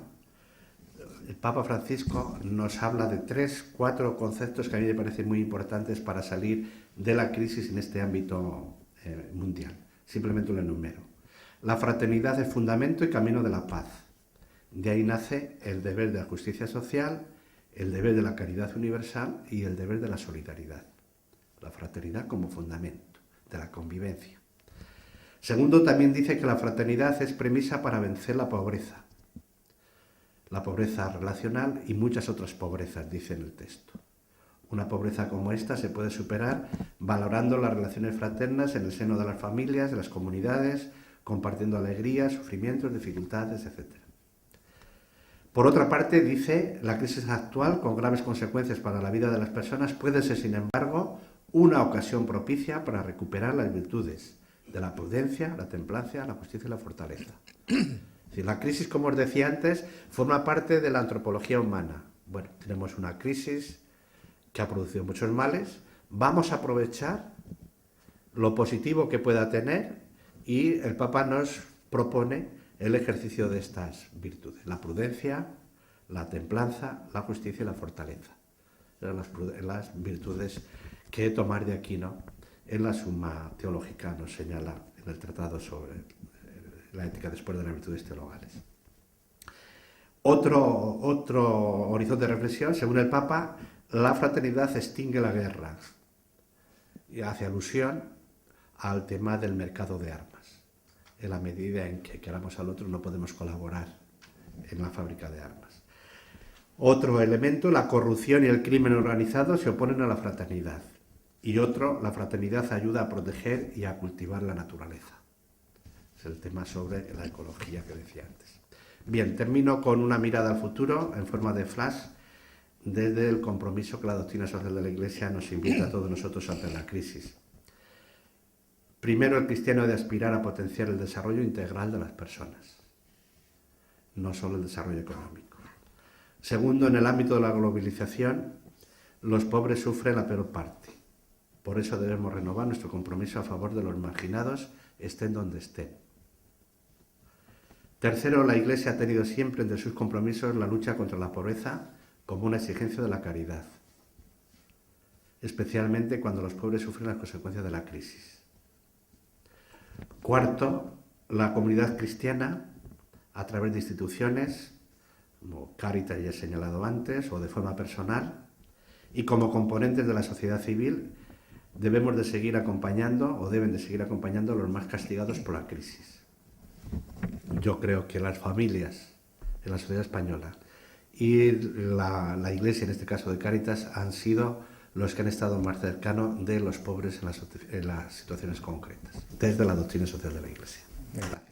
el Papa Francisco nos habla de 3-4 conceptos que a mí me parecen muy importantes para salir de la crisis en este ámbito mundial. Simplemente lo enumero. La fraternidad es fundamento y camino de la paz. De ahí nace el deber de la justicia social, el deber de la caridad universal y el deber de la solidaridad. La fraternidad como fundamento de la convivencia. Segundo, también dice que la fraternidad es premisa para vencer la pobreza relacional y muchas otras pobrezas, dice en el texto. Una pobreza como esta se puede superar valorando las relaciones fraternas en el seno de las familias, de las comunidades, compartiendo alegrías, sufrimientos, dificultades, etc. Por otra parte, dice, la crisis actual, con graves consecuencias para la vida de las personas, puede ser, sin embargo, una ocasión propicia para recuperar las virtudes de la prudencia, la templanza, la justicia y la fortaleza. La crisis, como os decía antes, forma parte de la antropología humana. Bueno, tenemos una crisis que ha producido muchos males, vamos a aprovechar lo positivo que pueda tener y el Papa nos propone el ejercicio de estas virtudes, la prudencia, la templanza, la justicia y la fortaleza. Eran las virtudes que Tomás de Aquino en la Suma Teológica nos señala en el tratado sobre la ética después de las virtudes teologales. Otro horizonte de reflexión, según el Papa, la fraternidad extingue la guerra y hace alusión al tema del mercado de armas. En la medida en que queramos al otro no podemos colaborar en la fábrica de armas. Otro elemento, la corrupción y el crimen organizado se oponen a la fraternidad. Y otro, la fraternidad ayuda a proteger y a cultivar la naturaleza. Es el tema sobre la ecología que decía antes. Bien, termino con una mirada al futuro en forma de flash. desde el compromiso que la doctrina social de la Iglesia nos invita a todos nosotros ante la crisis. Primero, el cristiano ha de aspirar a potenciar el desarrollo integral de las personas, no solo el desarrollo económico. Segundo, en el ámbito de la globalización, los pobres sufren la peor parte. Por eso debemos renovar nuestro compromiso a favor de los marginados, estén donde estén. Tercero, la Iglesia ha tenido siempre entre sus compromisos la lucha contra la pobreza como una exigencia de la caridad, especialmente cuando los pobres sufren las consecuencias de la crisis. Cuarto, la comunidad cristiana, a través de instituciones, como Cáritas ya he señalado antes, o de forma personal, y como componentes de la sociedad civil, debemos de seguir acompañando, o deben de seguir acompañando a los más castigados por la crisis. Yo creo que las familias en la sociedad española y la Iglesia, en este caso de Cáritas, han sido los que han estado más cercanos de los pobres en las situaciones concretas, desde la doctrina social de la Iglesia. Gracias.